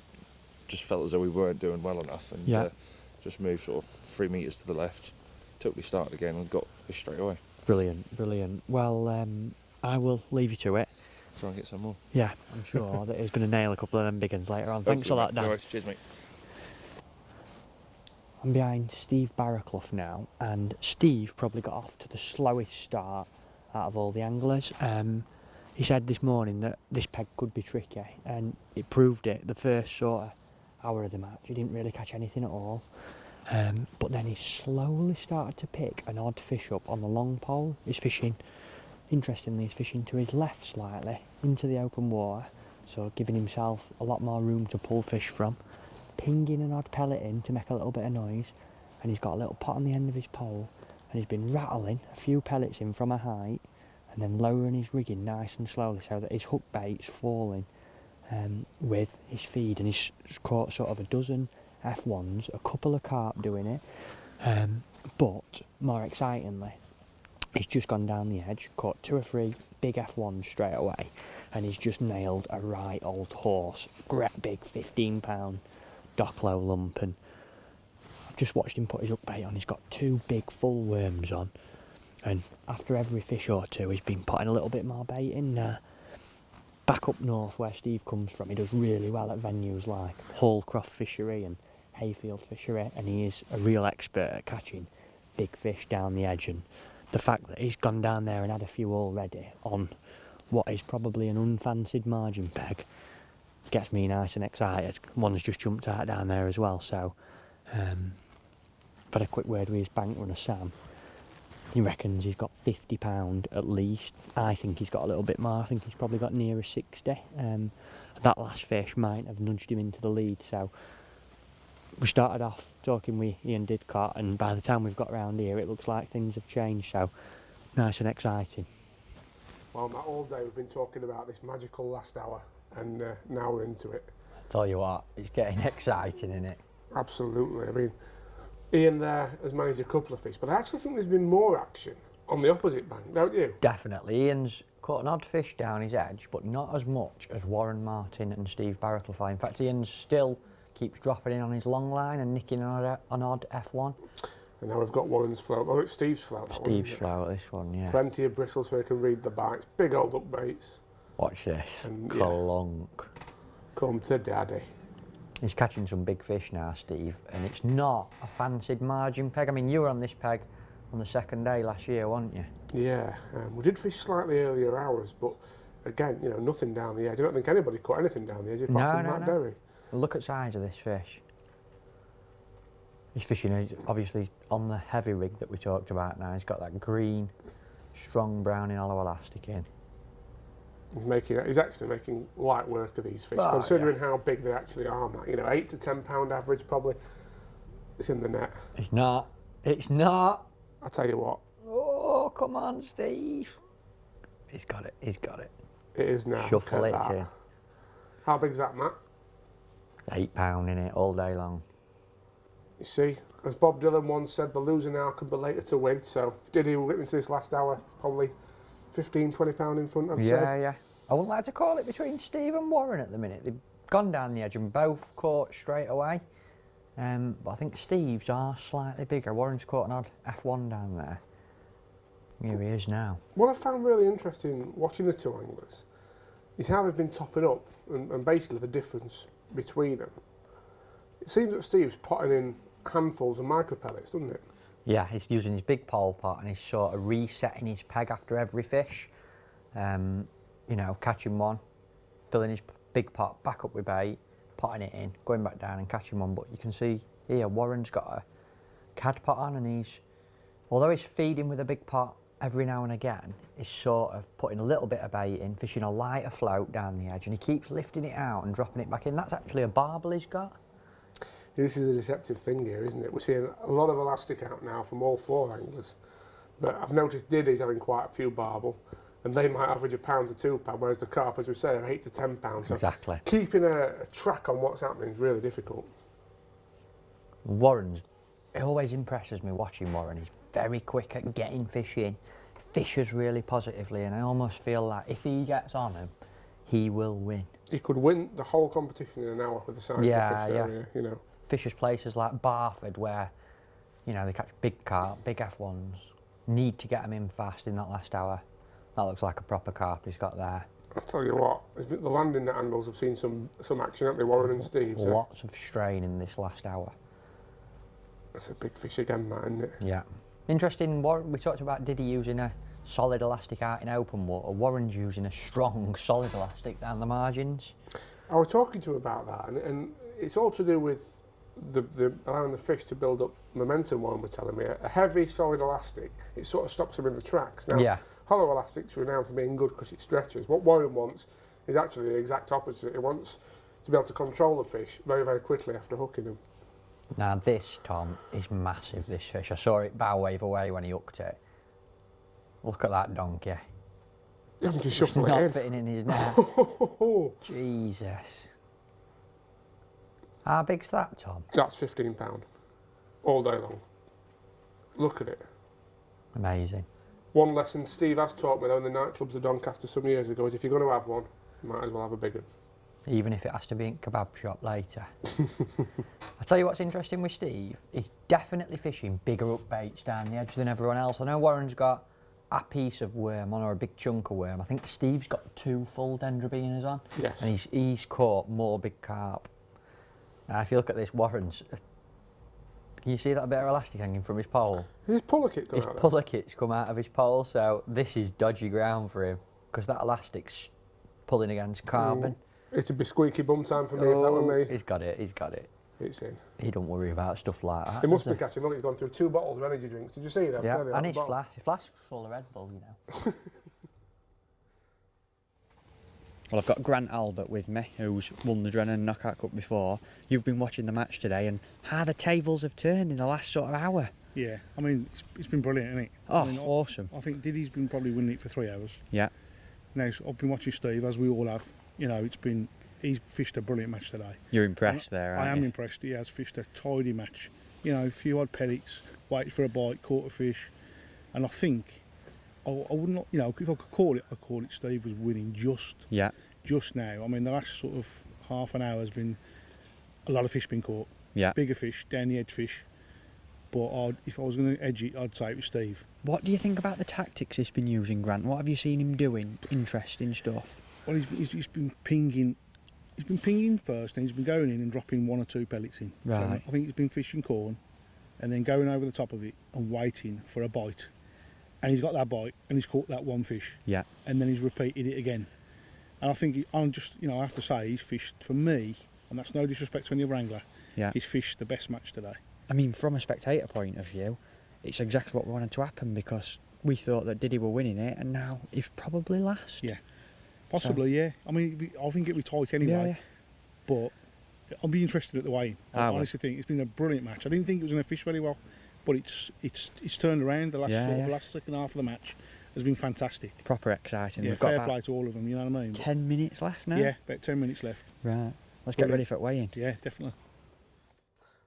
just felt as though we weren't doing well enough, and just moved sort of 3 metres to the left, totally started again, and got fish straight away. Brilliant. Well, I will leave you to it. Try and get some more. Yeah, I'm sure that he's going to nail a couple of them big ones later on. Thanks a lot, Dan. No worries. Cheers, mate. I'm behind Steve Barraclough now, and Steve probably got off to the slowest start out of all the anglers. He said this morning that this peg could be tricky, and it proved it. The first sort of hour of the match, he didn't really catch anything at all. But then he slowly started to pick an odd fish up on the long pole. Interestingly, he's fishing to his left slightly into the open water, so giving himself a lot more room to pull fish from. Pinging an odd pellet in to make a little bit of noise, and he's got a little pot on the end of his pole, and he's been rattling a few pellets in from a height and then lowering his rigging nice and slowly so that his hook bait's falling with his feed, and he's caught sort of a dozen F1s, a couple of carp doing it, but more excitingly, he's just gone down the edge, caught 2 or 3 big F1s straight away, and he's just nailed a right old horse, great big 15-pound docklow lump, and I've just watched him put his hook bait on. He's got 2 big full worms on, and after every fish or 2 he's been putting a little bit more bait in. Back up north where Steve comes from, he does really well at venues like Hallcroft Fishery and Hayfield Fishery, and he is a real expert at catching big fish down the edge, and the fact that he's gone down there and had a few already on what is probably an unfancied margin peg gets me nice and excited. One's just jumped out down there as well, so I've had a quick word with his bank runner Sam. He reckons he's got £50 at least. I think he's got a little bit more. I think he's probably got nearer 60. That last fish might have nudged him into the lead, so we started off talking with Ian Didcott, and by the time we've got round here it looks like things have changed, so nice and exciting. Well, Matt, all day we've been talking about this magical last hour, and now we're into it. Tell you what, it's getting exciting, isn't it? Absolutely. I mean, Ian there has managed a couple of fish, but I actually think there's been more action on the opposite bank, don't you? Definitely. Ian's caught an odd fish down his edge, but not as much as Warren Martin and Steve Barraclough. In fact, Ian still keeps dropping in on his long line and nicking an odd F1. And now we've got Warren's float. Oh, it's Steve's float. Steve's float, this one, yeah. Plenty of bristles so he can read the bites. Big old hook baits. Watch this. And, Clunk. Come to daddy. He's catching some big fish now, Steve, and it's not a fancied margin peg. I mean, you were on this peg on the second day last year, weren't you? Yeah, we did fish slightly earlier hours, but again, nothing down the edge. I don't think anybody caught anything down the edge apart from Matt Berry. Look at the size of this fish. He's fishing, obviously, on the heavy rig that we talked about now. He's got that green, strong browning hollow elastic in. He's actually making light work of these fish, considering how big they actually are, Matt. 8 to 10 pound average probably. It's in the net. It's not. It's not. I'll tell you what. Oh, come on, Steve. He's got it. He's got it. It is now. Shuffle it in. How big's that, Matt? 8 pound in it all day long. You see, as Bob Dylan once said, the loser now can be later to win. So Diddy will get into this last hour probably 15, 20 pound in front, I'd say. Yeah. I wouldn't like to call it between Steve and Warren at the minute. They've gone down the edge and both caught straight away. But I think Steve's are slightly bigger. Warren's caught an odd F1 down there. Here he is now. What I found really interesting watching the two anglers is how they've been topping up and basically the difference between them. It seems that Steve's potting in handfuls of micro pellets, doesn't it? Yeah, he's using his big pole pot and he's sort of resetting his peg after every fish. You know, catching one, filling his big pot back up with bait, potting it in, going back down and catching one. But you can see here Warren's got a cad pot on, and he's, although he's feeding with a big pot every now and again, he's sort of putting a little bit of bait in, fishing a lighter float down the edge, and he keeps lifting it out and dropping it back in. That's actually a barbel he's got. This is a deceptive thing here, isn't it? We're seeing a lot of elastic out now from all 4 anglers. But I've noticed Diddy's having quite a few barbel, and they might average £1 to £2, whereas the carp, as we say, are £8 to £10. So exactly. Keeping a track on what's happening is really difficult. Warren's, it always impresses me watching Warren. He's very quick at getting fish in, fishes really positively, and I almost feel like if he gets on him, he will win. He could win the whole competition in an hour with the size of the fish area, you know. Fishers places like Barford where, you know, they catch big carp, big F1s, need to get them in fast in that last hour. That looks like a proper carp he's got there. I'll tell you what, the landing net angles have seen some action, haven't they, Warren and Steve? So. Lots of strain in this last hour. That's a big fish again, Matt, isn't it? Yeah. Interesting, we talked about Diddy using a solid elastic out in open water. Warren's using a strong, solid elastic down the margins. I was talking to him about that, and it's all to do with the allowing the fish to build up momentum. Warren was telling me a heavy, solid elastic, it sort of stops them in the tracks. Now, yeah. Hollow elastics are renowned for being good because it stretches. What Warren wants is actually the exact opposite. He wants to be able to control the fish very, very quickly after hooking them. Now this, Tom, is massive, this fish. I saw it bow wave away when he hooked it. Look at that donkey. You have to shuffle it in. Not fitting in his net. Jesus. How big's that, Tom? That's £15. All day long. Look at it. Amazing. One lesson Steve has taught me though in the nightclubs of Doncaster some years ago is if you're going to have one, you might as well have a big one. Even if it has to be in kebab shop later. I'll tell you what's interesting with Steve, he's definitely fishing bigger up baits down the edge than everyone else. I know Warren's got a piece of worm on or a big chunk of worm. I think Steve's got 2 full dendrobinas on. Yes. And he's caught more big carp. Now if you look at this, Warren's, can you see that bit of elastic hanging from his pole? His puller kit come His out puller kit's come out of his pole, so this is dodgy ground for him because that elastic's pulling against carbon. It'd be squeaky bum time for me if that were me. He's got it, he's got it. It's in. He don't worry about stuff like that. He must be catching. Look, he's gone through 2 bottles of energy drinks. Did you see them? Yeah, and his flask's full of Red Bull, you know. Well, I've got Grant Albert with me, who's won the Drennan Knockout Cup before. You've been watching the match today, and how the tables have turned in the last sort of hour. Yeah, I mean, it's been brilliant, hasn't it? Oh, I mean, awesome. I think Diddy's been probably winning it for 3 hours. Yeah. Now, I've been watching Steve, as we all have. You know, he's fished a brilliant match today. You're impressed there, aren't you? I am impressed. He has fished a tidy match. You know, a few odd pellets, waited for a bite, caught a fish. And I think, I wouldn't, you know, if I could call it, I'd call it Steve was winning just now. I mean, the last sort of half an hour has been a lot of fish being caught. Yeah. Bigger fish, down the edge fish. But if I was going to edge it, I'd say it was Steve. What do you think about the tactics he's been using, Grant? What have you seen him doing? Interesting stuff. Well, he's been pinging. He's been pinging first, and he's been going in and dropping 1 or 2 pellets in. Right. So I think he's been fishing corn, and then going over the top of it and waiting for a bite. And he's got that bite, and he's caught that 1 fish. Yeah. And then he's repeated it again. And I think I'm just, you know, I have to say he's fished for me, and that's no disrespect to any other angler. Yeah. He's fished the best match today. I mean, from a spectator point of view, it's exactly what wanted to happen because we thought that Diddy were winning it, and now he's probably last. Yeah. Possibly, yeah. I mean, I think it'll be tight anyway. Yeah. But I'll be interested at the weigh-in. I honestly think it's been a brilliant match. I didn't think it was going to fish very well, but it's turned around. The last second half of the match has been fantastic. Proper exciting. Yeah, We've fair got play to all of them. You know what I mean? 10 minutes left now. Yeah, about 10 minutes left. Right. Let's get ready for weigh-in. Yeah, definitely.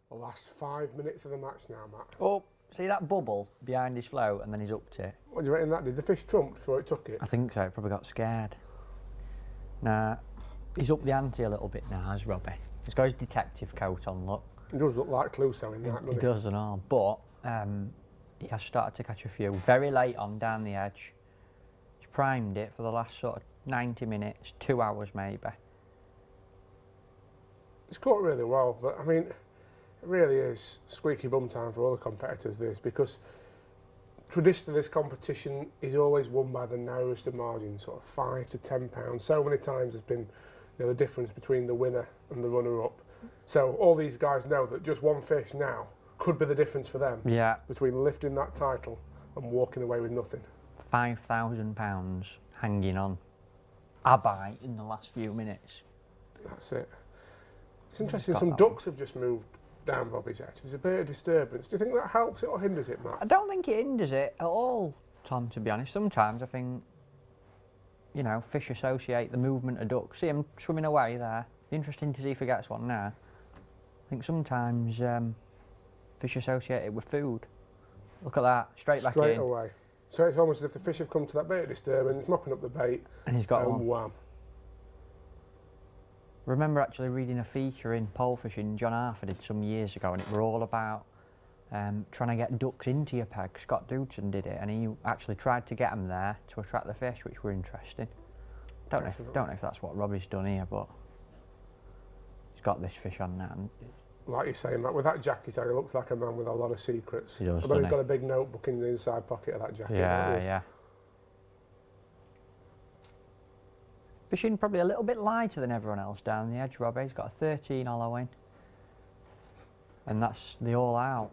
The last 5 minutes of the match now, Matt. Oh, see that bubble behind his float, and then he's up to it. What do you reckon that did? The fish trumped before it took it? I think so. It probably got scared. Nah, he's up the ante a little bit now, has Robbie. He's got his detective coat on, look. It does look like Clouseau in that, doesn't it? He does and all, but he has started to catch a few. Very late on down the edge. He's primed it for the last sort of 90 minutes, 2 hours maybe. It's caught really well, but I mean, It really is squeaky bum time for all the competitors, this, because traditionally this competition is always won by the narrowest of margins, sort of £5 to £10. So many times there's been, you know, the difference between the winner and the runner-up. So all these guys know that just one fish now could be the difference for them between lifting that title and walking away with nothing. £5,000 hanging on a bite in the last few minutes. That's it. It's interesting, some ducks have just moved down Robbie's edge. There's a bit of disturbance. Do you think that helps it or hinders it, Matt? I don't think it hinders it at all, Tom, to be honest. Sometimes I think, you know, fish associate the movement of ducks. See him swimming away there. Interesting to see if he gets one now. I think sometimes fish associate it with food. Look at that, straight back in. Straight away. So it's almost as if the fish have come to that bit of disturbance, mopping up the bait, and he's got one. Wham. I remember actually reading a feature in pole fishing John Arthur did some years ago, and it were all about trying to get ducks into your peg. Scott Dudson did it, and he actually tried to get them there to attract the fish, which were interesting. Don't know if that's what Robbie's done here, but he's got this fish on now. Like you're saying, Matt, with that jacket on, he looks like a man with a lot of secrets. He does, I bet he's got a big notebook in the inside pocket of that jacket. Yeah. Fishing probably a little bit lighter than everyone else down the edge, Robbie. He's got a 13 hollow in. And that's the all out.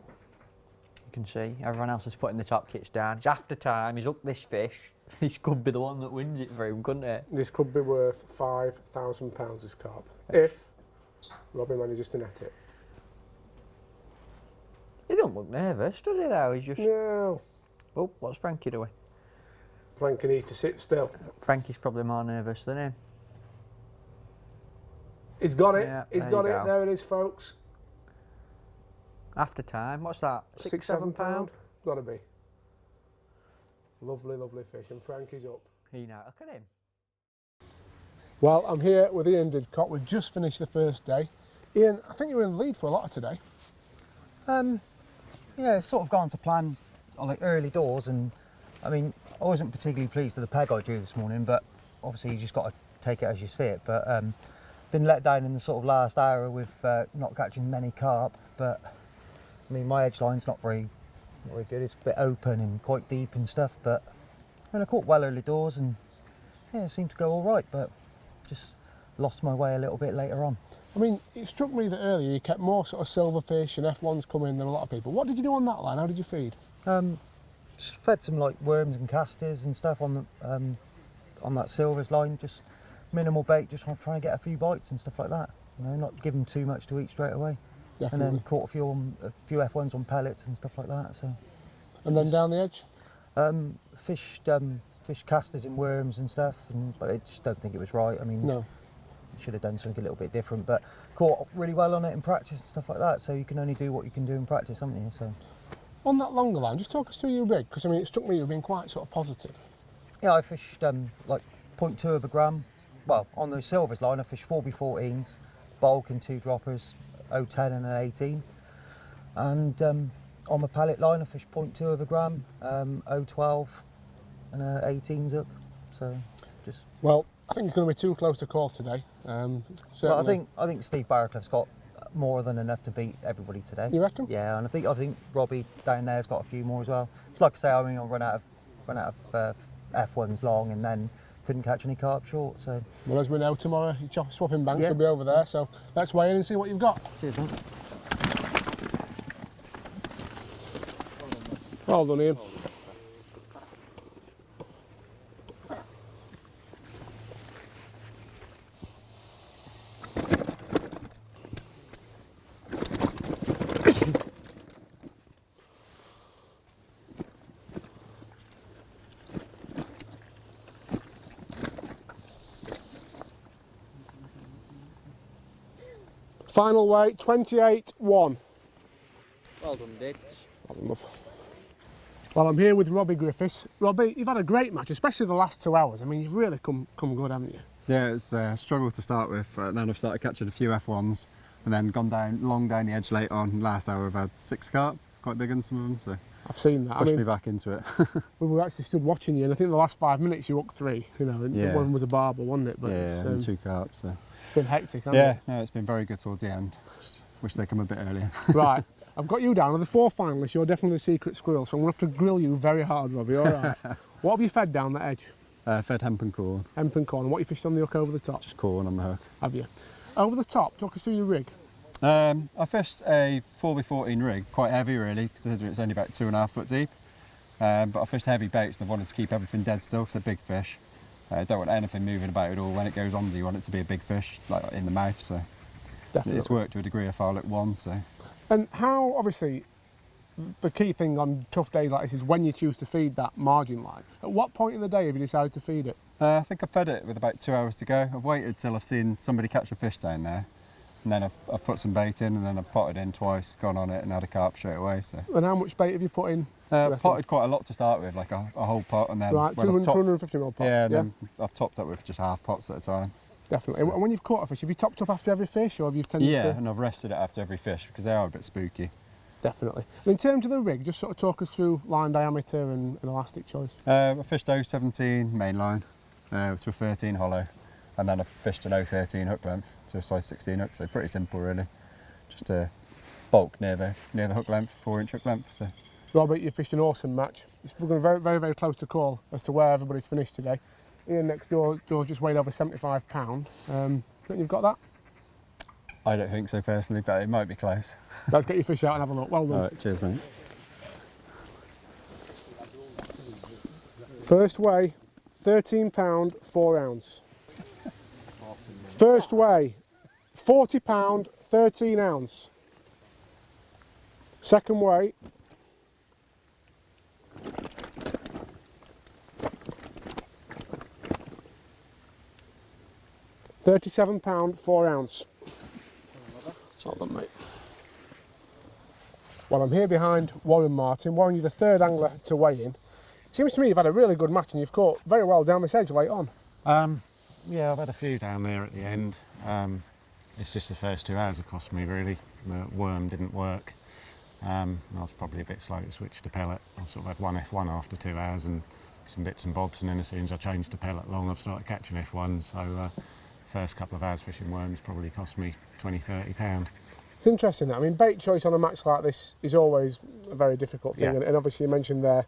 You can see everyone else is putting the top kits down. It's after time, he's hooked this fish. This could be the one that wins it for him, couldn't it? This could be worth £5,000, this carp, if Robbie manages to net it. He don't look nervous, does he though? He's just... No. Oh, what's Frankie doing? Frankie needs to sit still. Frankie's probably more nervous than him. He's got it. Yeah, He's got it. There it is, folks. After time. What's that? £6, £7? Gotta be. Lovely, lovely fish. And Frankie's up. Look at him. Well, I'm here with Ian Didcott. We've just finished the first day. Ian, I think you were in the lead for a lot of today. Yeah, it's sort of gone to plan on like early doors, and I mean, I wasn't particularly pleased with the peg I drew this morning, but obviously you just got to take it as you see it. But been let down in the sort of last hour with not catching many carp. But I mean, my edge line's not very good. It's a bit open and quite deep and stuff. But I mean, I caught well early doors, and yeah, it seemed to go all right. But just lost my way a little bit later on. I mean, it struck me that earlier you kept more sort of silverfish and F1s coming than a lot of people. What did you do on that line? How did you feed? Just fed some like worms and casters and stuff on the on that silvers line. Just minimal bait, just trying to get a few bites and stuff like that. You know, not give them too much to eat straight away. Definitely. And then caught a few F1s on pellets and stuff like that. So. And then down the edge? Fished casters and worms and stuff, but I just don't think it was right. I mean, no. Should have done something a little bit different, but caught really well on it in practice and stuff like that. So you can only do what you can do in practice, haven't you? So. On that longer line, just talk us through your rig, because I mean, it struck me you've been quite sort of positive. Yeah, I fished like 0.2 of a gram. Well, on the silvers line, I fished 4x14s, bulk and 2 droppers, 0.10 and an 18. And on the pallet line, I fished 0.2 of a gram, 0.12 and an 18 hook. So just. Well, I think it's going to be too close to call today. But I think Steve Barraclough's got more than enough to beat everybody today. You reckon? Yeah, and I think Robbie down there's got a few more as well. It's like I say, I mean, I run out of F1s long, and then couldn't catch any carp short. So. Well, as we know, tomorrow your swapping banks will be over there. So let's weigh in and see what you've got. Cheers, man. Well done, Ian. Final weight, 28.1. Well done, Dix. Well, I'm here with Robbie Griffiths. Robbie, you've had a great match, especially the last 2 hours. I mean, you've really come good, haven't you? Yeah, it's a struggle to start with. Then I've started catching a few F1s, and then gone long down the edge late on. Last hour I've had 6 carp, quite big on some of them, so I've seen that. Pushed me back into it. We were actually stood watching you, and I think the last 5 minutes you hooked 3. You know, and yeah. One was a barber, wasn't it? But yeah, and 2 carp. So it's been hectic, hasn't it? Yeah, no, it's been very good towards the end. Wish they come a bit earlier. Right, I've got you down. Of the 4 finalists, you're definitely the secret squirrel, so I'm going to have to grill you very hard, Robbie, all right? What have you fed down that edge? Fed hemp and corn. Hemp and corn. And what you fished on the hook over the top? Just corn on the hook. Have you? Over the top, talk us through your rig. I fished a 4x14 rig, quite heavy really, considering it's only about 2.5 foot deep. But I fished heavy baits and I wanted to keep everything dead still because they're big fish. I don't want anything moving about at all. When it goes on, you want it to be a big fish, like in the mouth. So Definitely. It's worked to a degree. I fouled it one. So. And how, obviously, the key thing on tough days like this is when you choose to feed that margin line. At what point in the day have you decided to feed it? I think I fed it with about 2 hours to go. I've waited till I've seen somebody catch a fish down there. And then I've put some bait in, and then I've potted in twice, gone on it and had a carp straight away. So. And how much bait have you put in? Potted quite a lot to start with, like a whole pot, and then right, 250 ml pot. Yeah, and then I've topped up with just half pots at a time. Definitely. So. And when you've caught a fish, have you topped up after every fish, or have you tended to? Yeah, and I've rested it after every fish because they are a bit spooky. Definitely. And in terms of the rig, just sort of talk us through line diameter and elastic choice. I fished 017 main line to a 13 hollow. And then I've fished an 013 hook length to a size 16 hook, so pretty simple really. Just a bulk near the hook length, 4-inch hook length. So. Robert, you fished an awesome match. We're going very, very, very close to call as to where everybody's finished today. Ian next door, just weighed over 75 pounds. Think you've got that? I don't think so personally, but it might be close. Let's get your fish out and have a look. Well done. All right, cheers mate. First weigh, £13, 4 ounce. First weigh, £40, 13 ounce. Second weigh, £37, 4 ounce. Well done, mate. Well, I'm here behind Warren Martin. Warren, you're the 3rd angler to weigh in. It seems to me you've had a really good match and you've caught very well down this edge late on. Yeah, I've had a few down there at the end. It's just the first 2 hours that cost me really. The worm didn't work. I was probably a bit slow to switch to pellet. I sort of had one F1 after 2 hours and some bits and bobs, and then as soon as I changed to pellet long, I've started catching F1. So first couple of hours fishing worms probably cost me £20–30. It's interesting that. I mean, bait choice on a match like this is always a very difficult thing, Yeah. and obviously you mentioned there,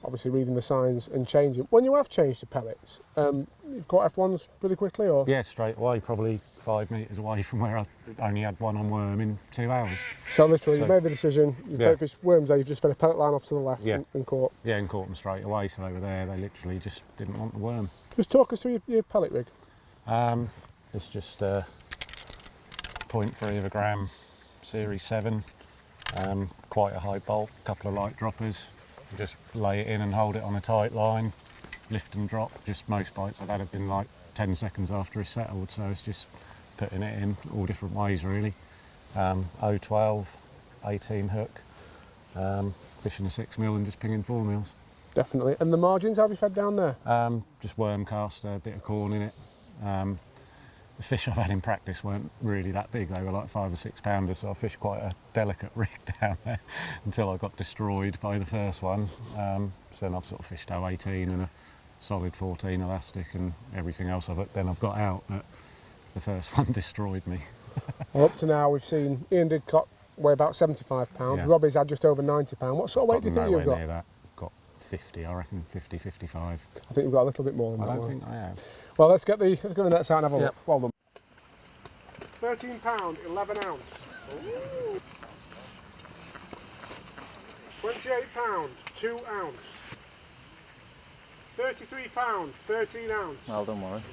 obviously reading the signs and changing. When you have changed to pellets, you've caught F1s pretty quickly, or? Yeah, straight away, probably 5 metres away from where I only had one on worm in 2 hours. So literally, you made the decision, you've fished worms there, you've just fed a pellet line off to the left and caught. Yeah, and caught them straight away, so they were there, they literally just didn't want the worm. Just talk us through your pellet rig. It's just 0.3 of a gram, series 7, quite a high bulk, couple of light droppers. Just lay it in and hold it on a tight line, lift and drop. Just most bites I've had have been like 10 seconds after it's settled, so it's just putting it in all different ways really. 012, 18 hook, fishing a 6mm and just pinging 4mm. Definitely. And the margins, how have you fed down there? Just worm caster, a bit of corn in it. The fish I've had in practice weren't really that big, they were like 5 or 6 pounders, so I fished quite a delicate rig down there until I got destroyed by the first one. So then I've sort of fished 018 and a solid 14 elastic and everything else I've got out, but the first one destroyed me. Well, up to now we've seen Ian Didcott weigh about 75 pounds, Yeah. Robbie's had just over 90 pounds. What sort of weight do you think you've got? Near that. Got 50, I reckon, 50, 55. I think you've got a little bit more than I that. don't think I have. Well, let's get the nets out and have a look. Well done. £13, 11 ounce. Ooh. £28, 2 ounce. £33, 13 ounce. Well done, Warren.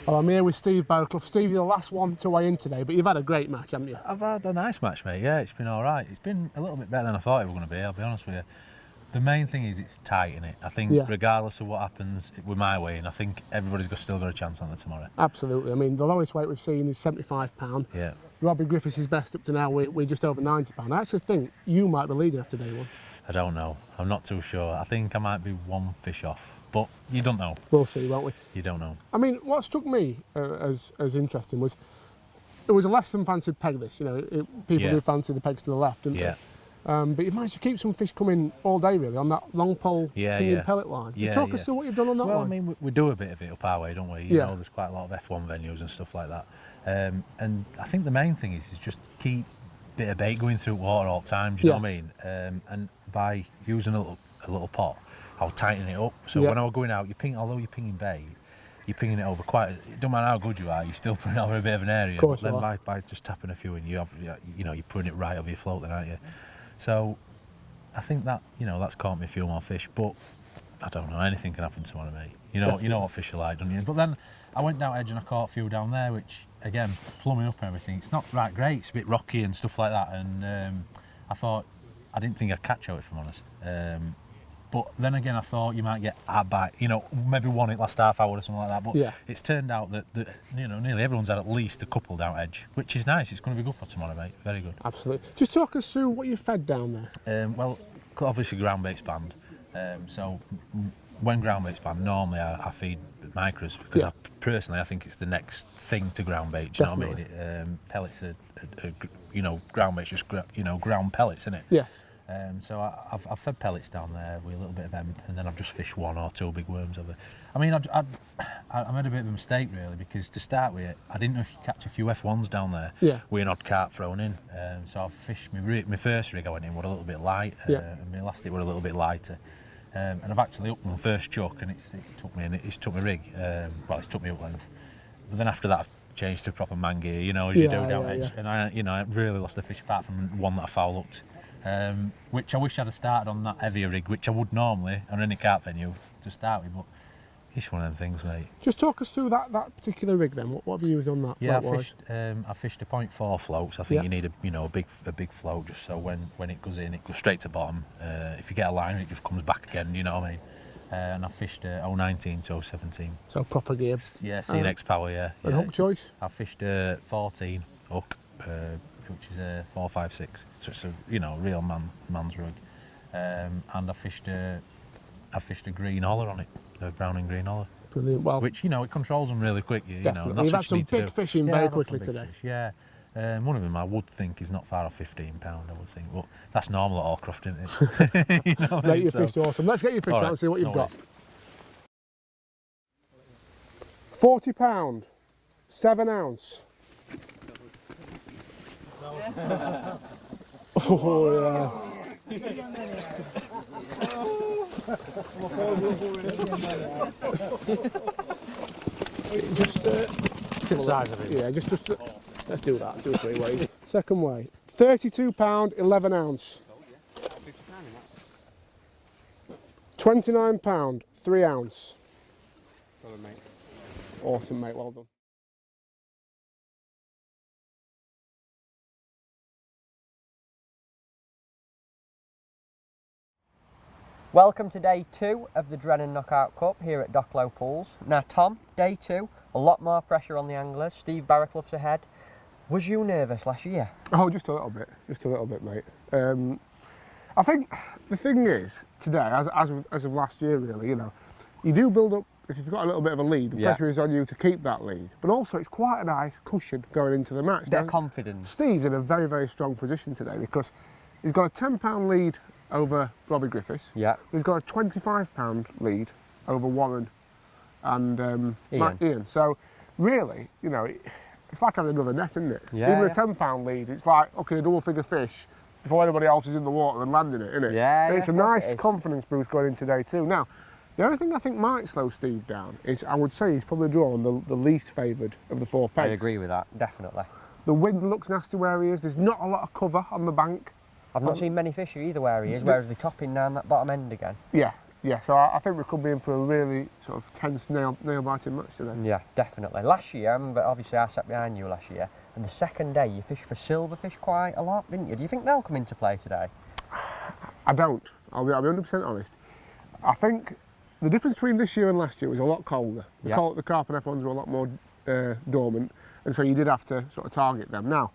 Well, I'm here with Steve Barclough. Steve, you're the last one to weigh in today, but you've had a great match, haven't you? I've had a nice match, mate. Yeah, it's been all right. It's been a little bit better than I thought it was going to be, I'll be honest with you. The main thing is it's tight, innit? I think regardless of what happens with my weighing, I think everybody's still got a chance on it tomorrow. Absolutely. I mean, the lowest weight we've seen is £75. Yeah. Robbie Griffiths is best up to now. We're just over £90. I actually think you might be leading after day one. I don't know. I'm not too sure. I think I might be one fish off. But you don't know. We'll see, won't we? You don't know. I mean, what struck me as interesting was it was a less than fancied peg this. You know, people do fancy the pegs to the left, didn't they? But you managed to keep some fish coming all day, really, on that long pole pinging pellet line. Just talk us through what you've done on that line. Well, I mean, we do a bit of it up our way, don't we? You know, there's quite a lot of F1 venues and stuff like that. And I think the main thing is just keep a bit of bait going through water all the time, do you know what I mean? And by using a little pot, I'll tighten it up. So when I was going out, although you're pinging bait, you're pinging it over it don't matter how good you are, you're still putting it over a bit of an area. But then by just tapping a few in, you're putting it right over your float then, aren't you? So I think that, that's caught me a few more fish, but I don't know, anything can happen to one of me. You know what fish are like, don't you? But then I went down edge and I caught a few down there, which again, plumbing up and everything, it's not right great, it's a bit rocky and stuff like that, and I didn't think I'd catch out, if I'm honest. But then again, I thought you might get a bite, maybe one it last half hour or something like that. But it's turned out that nearly everyone's had at least a couple down edge, which is nice. It's going to be good for tomorrow, mate. Very good. Absolutely. Just talk us through what you fed down there. Well, obviously ground bait's banned. So when ground bait's banned, normally I feed micros because I think it's the next thing to ground bait. Do you know what I mean? Pellets are ground bait's just ground pellets, isn't it? Yes. So I've fed pellets down there with a little bit of hemp, and then I've just fished 1 or 2 big worms over. I mean, I made a bit of a mistake really, because to start with, I didn't know if you catch a few F1s down there with an odd carp thrown in. So I've fished my first rig I went in were a little bit light, and my last hit were a little bit lighter. And I've actually upped my first chuck, and it's took me my rig. It's took me up length. But then after that, I've changed to proper man gear, as you do down edge. And I really lost the fish apart from one that I foul hooked. Which I wish I'd have started on that heavier rig, which I would normally on any carp venue to start with, but it's one of them things, mate. Just talk us through that particular rig then. What have you used on that? Yeah, I fished a 0.4 float, so I think you need a big float, just so when it goes in, it goes straight to bottom. If you get a liner, it just comes back again, you know what I mean? And I fished 019 to 017. So proper gear. Yeah, CNX power, yeah. And hook choice? I fished 14 hook. Which is a 456, so it's a real man's rug, and I fished a green holler on it, a brown and green holler. Brilliant. Well, which it controls them really quick. Definitely. That's You've had some big fishing very quickly today. Fish, yeah, one of them I would think is not far off £15. I would think, but that's normal at Allcroft, isn't it? Mate, you fished awesome. Let's get your fish out and see what you've got. £40, 7 ounce. Oh yeah. Just the size of it. Yeah, just let's do that. Let's do 3 ways. Second way, £32, 11 ounce. £29, 3 ounce. Awesome, mate. Well done. Welcome to day 2 of the Drennan Knockout Cup here at Docklow Pools. Now Tom, day 2, a lot more pressure on the anglers. Steve Barraclough's ahead. Was you nervous last year? Oh, just a little bit, mate. I think the thing is, today, as of last year really, you do build up, if you've got a little bit of a lead, the pressure is on you to keep that lead. But also it's quite a nice cushion going into the match. Bit of confidence. Steve's in a very, very strong position today because he's got a £10 lead over Robbie Griffiths. Yeah. He's got a £25 lead over Warren and Ian. So really, it's like having another net, isn't it? Yeah, even a £10 lead, it's like, okay, a double figure fish before anybody else is in the water and landing it, isn't it? Yeah, it's a nice confidence boost going into day 2. Now, the only thing I think might slow Steve down is, I would say he's probably drawn the least favoured of the 4 pegs. I agree with that, definitely. The wind looks nasty where he is. There's not a lot of cover on the bank. I've not seen many fish either where he is, whereas they're topping down that bottom end again. Yeah, so I think we could be in for a really sort of tense, nail-biting match today. Yeah, definitely. Last year, I remember, obviously I sat behind you last year, and the second day you fished for silverfish quite a lot, didn't you? Do you think they'll come into play today? I don't. I'll be 100% honest. I think the difference between this year and last year was a lot colder. The carp and F1s were a lot more dormant, and so you did have to sort of target them. Now,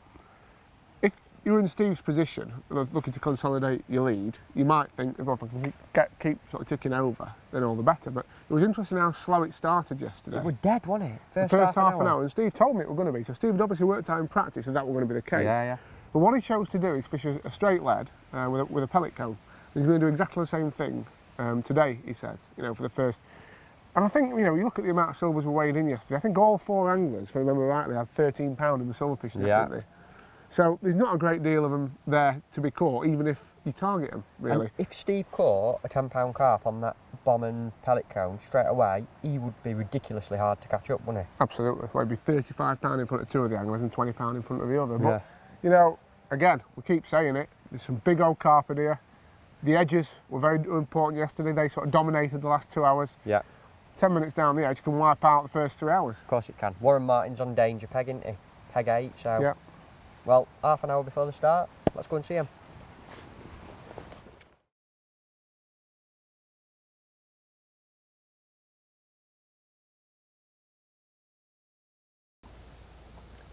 if you're in Steve's position, looking to consolidate your lead, you might think, if I can keep sort of ticking over, then all the better. But it was interesting how slow it started yesterday. It was dead, wasn't it? First half an hour. And Steve told me it was going to be. So Steve had obviously worked out in practice and that was going to be the case. Yeah. But what he chose to do is fish a straight lead with a pellet cone. And he's going to do exactly the same thing today, he says, for the first And I think, you know, you look at the amount of silvers we weighed in yesterday, I think all 4 anglers, if I remember rightly, had 13 pound in the silverfish net, didn't they? So there's not a great deal of them there to be caught, even if you target them, really. And if Steve caught a 10 pound carp on that bomb and pellet cone straight away, he would be ridiculously hard to catch up, wouldn't he? Absolutely. Well, it'd be 35 pound in front of 2 of the anglers and 20 pound in front of the other. Yeah. But, you know, again, we keep saying it, there's some big old carp in here. The edges were very important yesterday. They sort of dominated the last 2 hours. Yeah. 10 minutes down the edge can wipe out the first 3 hours. Of course it can. Warren Martin's on danger peg, isn't he? Peg 8, so... Yeah. Well, half an hour before the start, let's go and see him.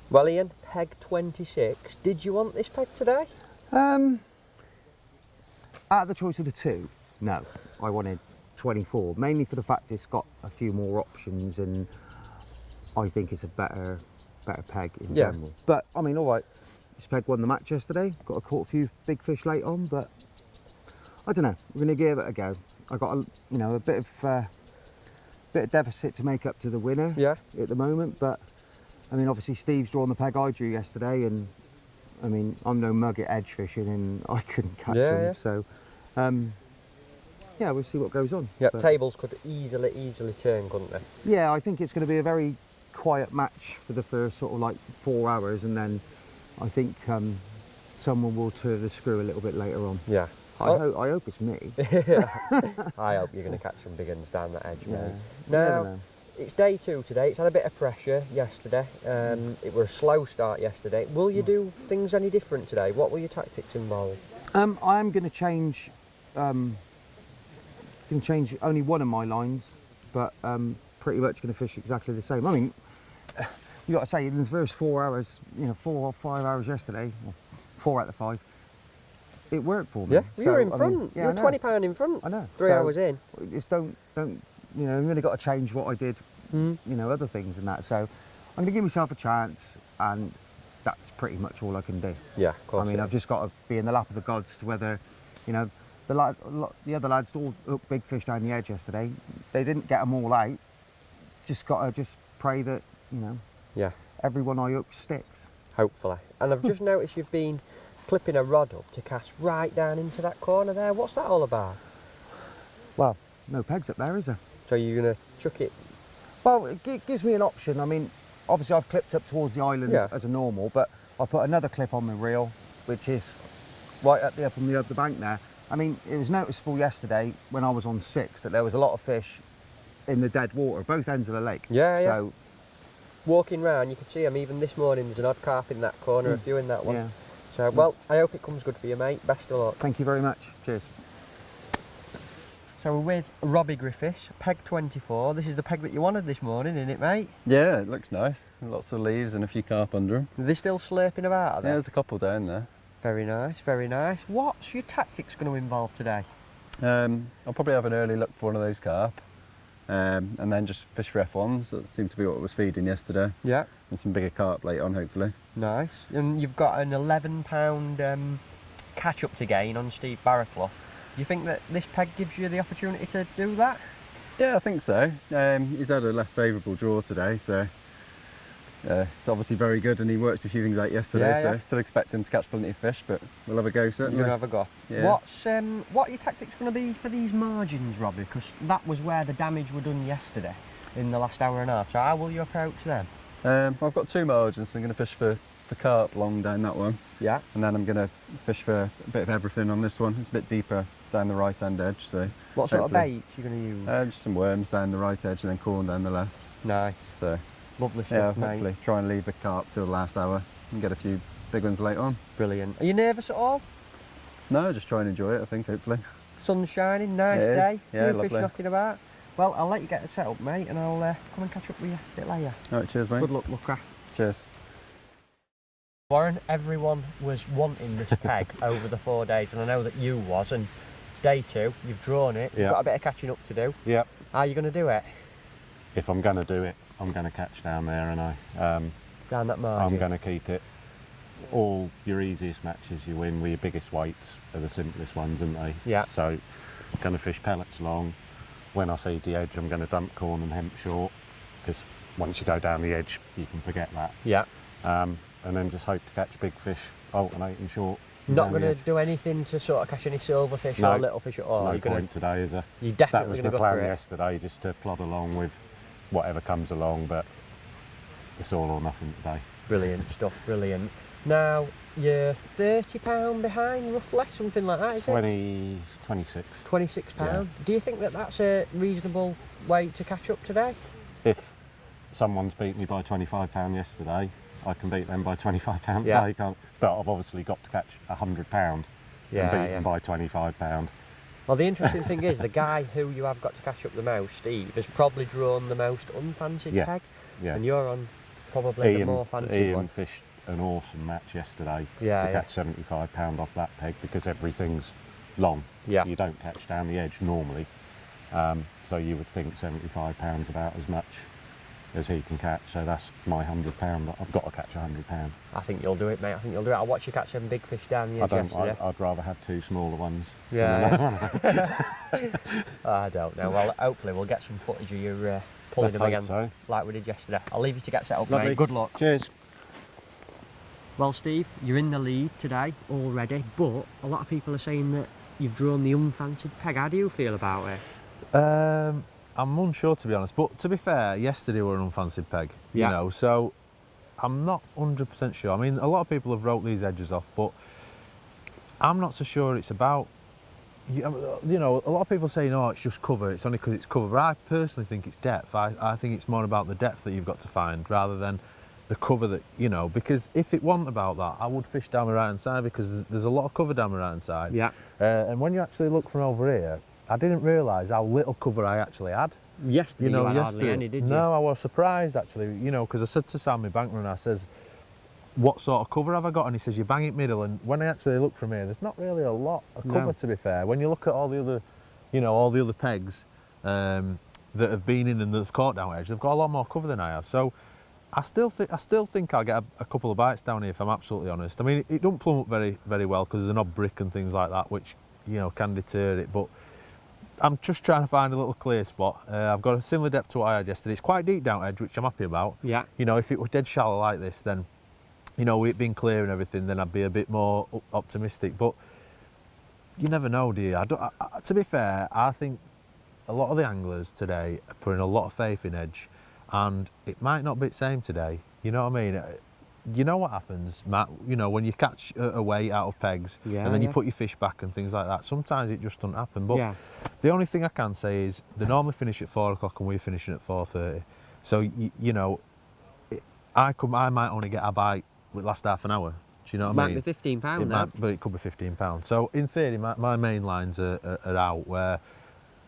Well, Ian, peg 26. Did you want this peg today? Out of the choice of the 2, no. I wanted 24, mainly for the fact it's got a few more options and I think it's a better peg in general. But, I mean, all right, this peg won the match yesterday. Got to caught a few big fish late on, but I don't know. We're going to give it a go. I got a bit of deficit to make up to the winner at the moment, but I mean, obviously Steve's drawn the peg I drew yesterday, and I mean, I'm no mug at edge fishing, and I couldn't catch them. So, yeah, we'll see what goes on. Yeah, tables could easily turn, couldn't they? Yeah, I think it's going to be a very quiet match for the first sort of like 4 hours, and then I think someone will turn the screw a little bit later on. Yeah. I hope it's me. I hope you're going to catch some big ones down that edge, mate. Yeah. Now, it's day 2 today. It's had a bit of pressure yesterday. It was a slow start yesterday. Will you do things any different today? What will your tactics involve? I am going to change. Only one of my lines, but pretty much going to fish exactly the same. I mean, you got to say in the first 4 hours, 4 or 5 hours yesterday, well, 4 out of the 5, it worked for me. Yeah, you were in front. You were 20 pound in front. I know. 3 hours in. Just don't. You've really got to change what I did. Other things and that. So I'm going to give myself a chance, and that's pretty much all I can do. Yeah, of course. I mean, I've just got to be in the lap of the gods to whether, the other lads all hooked big fish down the edge yesterday. They didn't get them all out. Just got to pray that, everyone I hook sticks. Hopefully. And I've just noticed you've been clipping a rod up to cast right down into that corner there. What's that all about? Well, no pegs up there, is there? So you're going to chuck it? Well, it gives me an option. I mean, obviously I've clipped up towards the island as a normal, but I put another clip on my reel, which is right up on the other bank there. I mean, it was noticeable yesterday when I was on 6 that there was a lot of fish in the dead water, both ends of the lake. So, walking round, you could see them. Even this morning, there's an odd carp in that corner, a few in that one. Yeah. So, well, I hope it comes good for you, mate. Best of luck. Thank you very much. Cheers. So we're with Robbie Griffiths, peg 24. This is the peg that you wanted this morning, isn't it, mate? Yeah, it looks nice. Lots of leaves and a few carp under them. Are they still slurping about, are they? Yeah, there's a couple down there. Very nice, very nice. What's your tactics going to involve today? I'll probably have an early look for one of those carp, and then just fish for F1s. That seemed to be what was feeding yesterday. Yeah. And some bigger carp later on, hopefully. Nice. And you've got an 11-pound catch-up to gain on Steve Barraclough. Do you think that this peg gives you the opportunity to do that? Yeah, I think so. He's had a less favourable draw today, so it's obviously very good, and he worked a few things out yesterday, so still expecting to catch plenty of fish, but we'll have a go, certainly. You'll have a go. Yeah. What are your tactics going to be for these margins, Robbie? Because that was where the damage were done yesterday in the last hour and a half. So how will you approach them? I've got 2 margins, so I'm going to fish for carp long down that one. Yeah. And then I'm going to fish for a bit of everything on this one. It's a bit deeper down the right hand edge, so what sort of bait are you going to use? Just some worms down the right edge and then corn down the left. Nice. So lovely stuff, mate. Hopefully try and leave the carp till the last hour and get a few big ones later on. Brilliant. Are you nervous at all? No, just try and enjoy it, I think, hopefully. Sun's shining, nice day, yeah, few fish knocking about. Well, I'll let you get set up, mate, and I'll come and catch up with you a bit later. All right, cheers, mate. Good luck, Looker. Cheers. Warren, everyone was wanting this peg over the 4 days, and I know that you was, and day 2, you've drawn it, you've got a bit of catching up to do. Yep. How are you going to do it? If I'm going to do it, I'm going to catch down there, and down that margin? I'm going to keep it. All your easiest matches you win with your biggest weights are the simplest ones, aren't they? Yeah. So, going to fish pellets long, when I feed the edge, I'm going to dump corn and hemp short, because once you go down the edge, you can forget that. Yeah. And then just hope to catch big fish, alternating short. Not down the going to edge. do anything to sort of catch any silverfish No. or little fish at all? No You're gonna, point today, is there? you're That definitely was going my to go plan for it. yesterday, just to plod along with whatever comes along, but it's all or nothing today. Brilliant stuff, brilliant. Now, you're £30 behind, roughly, something like that, is it? 26. £26. Yeah. Do you think that that's a reasonable way to catch up today? If someone's beat me by £25 yesterday, I can beat them by £25 Yeah. today, can't? But I've obviously got to catch £100 and beat them by £25. Well, the interesting thing is, the guy who you have got to catch up the most, Steve, has probably drawn the most unfancied Yeah. peg, Yeah. and you're on probably the more fancied Ian one. fished an awesome match yesterday Yeah, to yeah. catch £75 off that peg, because everything's long. Yeah. You don't catch down the edge normally, so you would think £75 about as much as he can catch. So that's my £100. I've got to catch £100. I think you'll do it, mate. I think you'll do it. I'll watch you catch them big fish down the edge yesterday. I'd rather have two smaller ones. Yeah. I don't know. Well, hopefully we'll get some footage of you pulling Let's them hope again, so. like we did yesterday. I'll leave you to get set up, Lovely. mate. Good luck. Cheers. Well, Steve, you're in the lead today already, but a lot of people are saying that you've drawn the unfancied peg. How do you feel about it? I'm unsure, to be honest, but to be fair, yesterday were an unfancied peg, you Yeah. know, so I'm not 100% sure. I mean, a lot of people have wrote these edges off, but I'm not so sure it's about, you know, a lot of people say, no, it's just cover, it's only because it's cover, but I personally think it's depth. I think it's more about the depth that you've got to find rather than the cover that, you know, because if it wasn't about that, I would fish down the right hand side, because there's a lot of cover down the right hand side. Yeah. And when you actually look from over here, I didn't realise how little cover I actually had. Yesterday you had hardly yesterday, any, did you? No, I was surprised actually, you know, because I said to Sam, my bankman, I says, what sort of cover have I got? And he says, you bang it middle. And when I actually look from here, there's not really a lot of cover, No. to be fair. When you look at all the other, you know, all the other pegs that have been in and that have caught down edge, they've got a lot more cover than I have. So I still think I'll get a couple of bites down here, if I'm absolutely honest. I mean, it don't plumb up very, very well because there's an odd brick and things like that, which, you know, can deter it. But I'm just trying to find a little clear spot. I've got a similar depth to what I had yesterday. It's quite deep down edge, which I'm happy about. Yeah. You know, if it was dead shallow like this, then, you know, with it being clear and everything, then I'd be a bit more optimistic. But you never know, do you? To be fair, I think a lot of the anglers today are putting a lot of faith in edge, and it might not be the same today. You know what I mean? You know what happens, Matt, you know, when you catch a weight out of pegs and then you put your fish back and things like that, sometimes it just doesn't happen. But the only thing I can say is they normally finish at 4 o'clock and we're finishing at 4:30. So, you know, I might only get a bite with the last half an hour. Do you know what I mean? Might be £15 It now. might, but it could be £15. So in theory, my main lines are out, where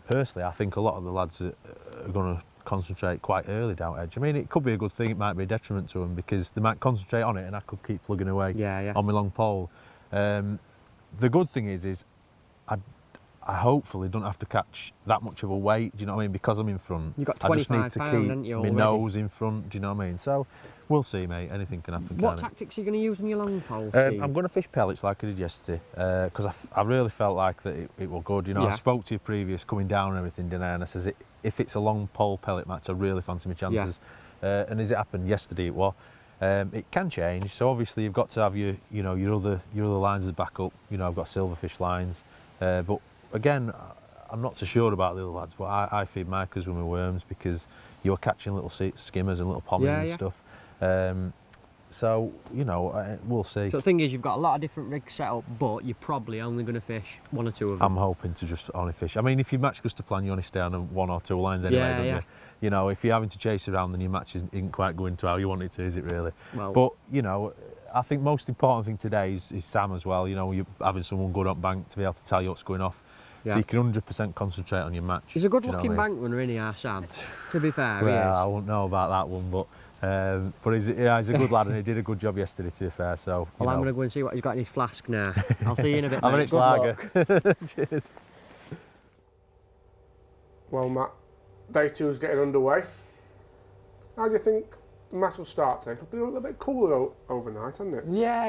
personally I think a lot of the lads are going to concentrate quite early down edge. I mean, it could be a good thing, it might be a detriment to them because they might concentrate on it and I could keep plugging away on my long pole. The good thing is I hopefully don't have to catch that much of a weight, do you know what I mean, because I'm in front. You've got I just need £25, to haven't keep you, my already? nose in front, do you know what I mean? So we'll see, mate, anything can happen. What can't it? tactics are you going to use on your long pole, Steve? I'm going to fish pellets like I did yesterday because I really felt like that it was good. You know, I spoke to you previous coming down and everything, didn't I? And I says, if it's a long pole pellet match, I really fancy my chances. And as it happened yesterday, it was. It can change. So obviously you've got to have your other lines as backup. You know, I've got silverfish lines, but again, I'm not so sure about the other lads. But I feed micros with my worms because you're catching little skimmers and little pommies and stuff. So, you know, we'll see. So the thing is, you've got a lot of different rigs set up, but you're probably only going to fish one or two of them. I'm hoping to just only fish. I mean, if you match just to plan, you only stay on 1 or 2 lines anyway, don't you? You know, if you're having to chase around, then your match isn't quite going to how you want it to, is it really? Well, but, you know, I think most important thing today is Sam as well. You know, you're having someone good on bank to be able to tell you what's going off. So you can 100% concentrate on your match. He's a good-looking bankman, isn't he, our Sam? To be fair, well, he is. I wouldn't know about that one, but he's a good lad and he did a good job yesterday, to be fair. So, well, I'm going to go and see what he's got in his flask now. I'll see you in a bit, mate. I'm an ex-lager. Cheers. Well, Matt, day 2 is getting underway. How do you think the match will start today? It'll be a little bit cooler overnight, hasn't it? Yeah,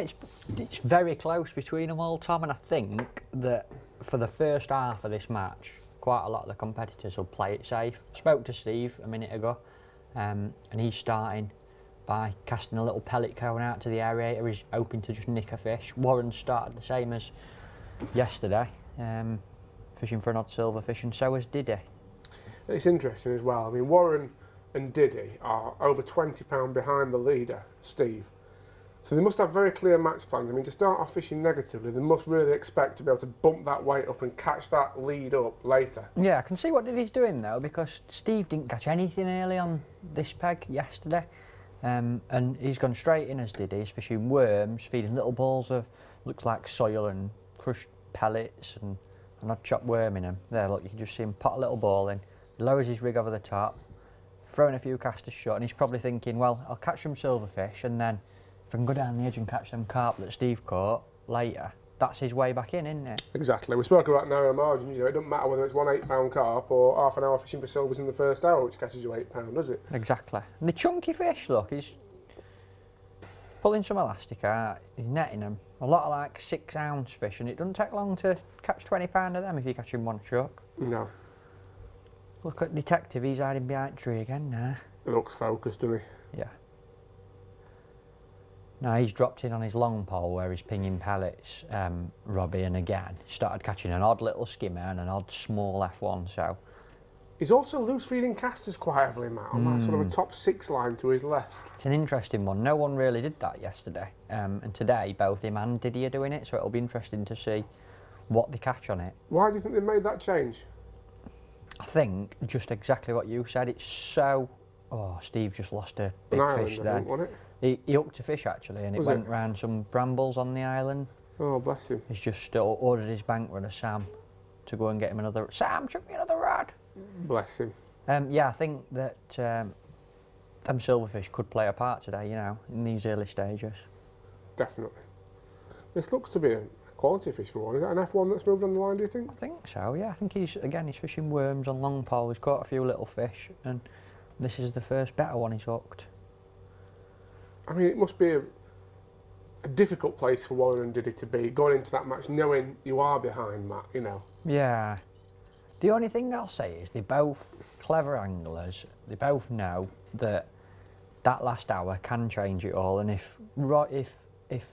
it's very close between them all, Tom, and I think that for the first half of this match, quite a lot of the competitors will play it safe. Spoke to Steve a minute ago, and he's starting by casting a little pellet cone out to the aerator. He's hoping to just nick a fish. Warren started the same as yesterday, fishing for an odd silverfish, and so has Diddy. It's interesting as well. I mean, Warren and Diddy are over £20 behind the leader, Steve. So they must have very clear match plans. I mean, to start off fishing negatively, they must really expect to be able to bump that weight up and catch that lead up later. Yeah, I can see what Diddy's doing though, because Steve didn't catch anything early on this peg yesterday. And he's gone straight in as Diddy. He's fishing worms, feeding little balls of, looks like soil and crushed pellets and an odd chopped worm in them. There, look, you can just see him pot a little ball in, lowers his rig over the top, throwing a few casters short, and he's probably thinking, well, I'll catch some silverfish, and then if I can go down the edge and catch them carp that Steve caught later, that's his way back in, isn't it? Exactly. We spoke about narrow margins. You know, it doesn't matter whether it's one £8 carp or half an hour fishing for silvers in the first hour, which catches you £8, does it? Exactly. And the chunky fish, look, he's pulling some elastic out, he's netting them. A lot of like 6 ounce fish, and it doesn't take long to catch £20 of them if you catch him one chuck. No. Look at Detective, he's hiding behind a tree again now. It looks focused, doesn't he? Yeah. Now he's dropped in on his long pole where he's pinging pellets, Robbie, and again started catching an odd little skimmer and an odd small F1, so. He's also loose feeding casters quite heavily, Matt, on that sort of a top 6 line to his left. It's an interesting one. No one really did that yesterday, and today both him and Diddy are doing it, so it'll be interesting to see what they catch on it. Why do you think they made that change? I think just exactly what you said. It's so. Oh, Steve just lost a big fish An there. island, wasn't it? He hooked a fish actually, and it went round some brambles on the island. Oh, bless him. He's just ordered his bank runner Sam to go and get him another. Sam, chuck me another rod. Bless him. Yeah, I think that them silverfish could play a part today, you know, in these early stages. Definitely. This looks to be a quality fish for one. Is that an F1 that's moved on the line, do you think? I think so, yeah. I think he's fishing worms on long pole. He's caught a few little fish, and this is the first better one he's hooked. I mean, it must be a difficult place for Warren and Diddy to be, going into that match knowing you are behind, Matt, you know. Yeah. The only thing I'll say is they're both clever anglers. They both know that last hour can change it all, and if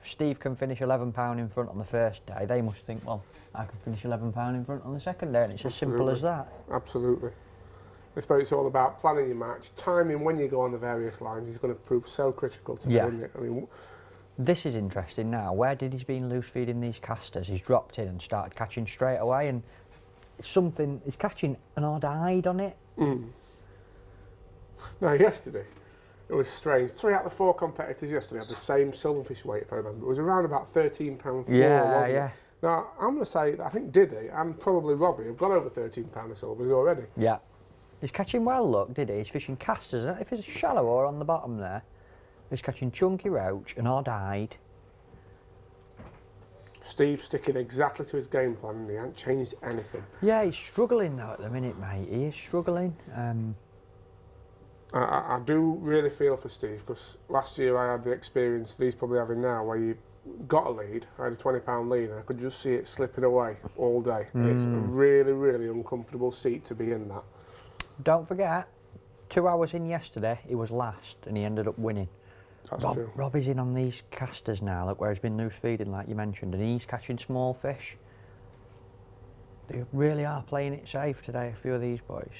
Steve can finish £11 in front on the first day, they must think, well, I can finish £11 in front on the second day, and it's as simple as that. Absolutely. I suppose it's all about planning your match. Timing when you go on the various lines is going to prove so critical to Yeah. isn't it? I mean, this is interesting now. Where Diddy's been loose feeding these casters, he's dropped in and started catching straight away, and he's catching an odd hide on it. Now, yesterday, it was strange. 3 out of the 4 competitors yesterday had the same silverfish weight, if I remember. It was around about £13.4, wasn't it? Now, I'm going to say that I think Diddy and probably Robbie have gone over £13 of silvers already. Yeah. He's catching well, look, Diddy. He's fishing casters. I don't know if it's shallow or on the bottom there. He's catching chunky roach and odd hide. Steve's sticking exactly to his game plan and he hasn't changed anything. Yeah, he's struggling though at the minute, mate. He is struggling. I do really feel for Steve, because last year I had the experience that he's probably having now, where you got a lead, I had a £20 lead, and I could just see it slipping away all day. It's a really, really uncomfortable seat to be in, that. Don't forget, 2 hours in yesterday, he was last and he ended up winning. That's true. Robbie's in on these casters now, look, where he's been loose feeding, like you mentioned, and he's catching small fish. They really are playing it safe today, a few of these boys.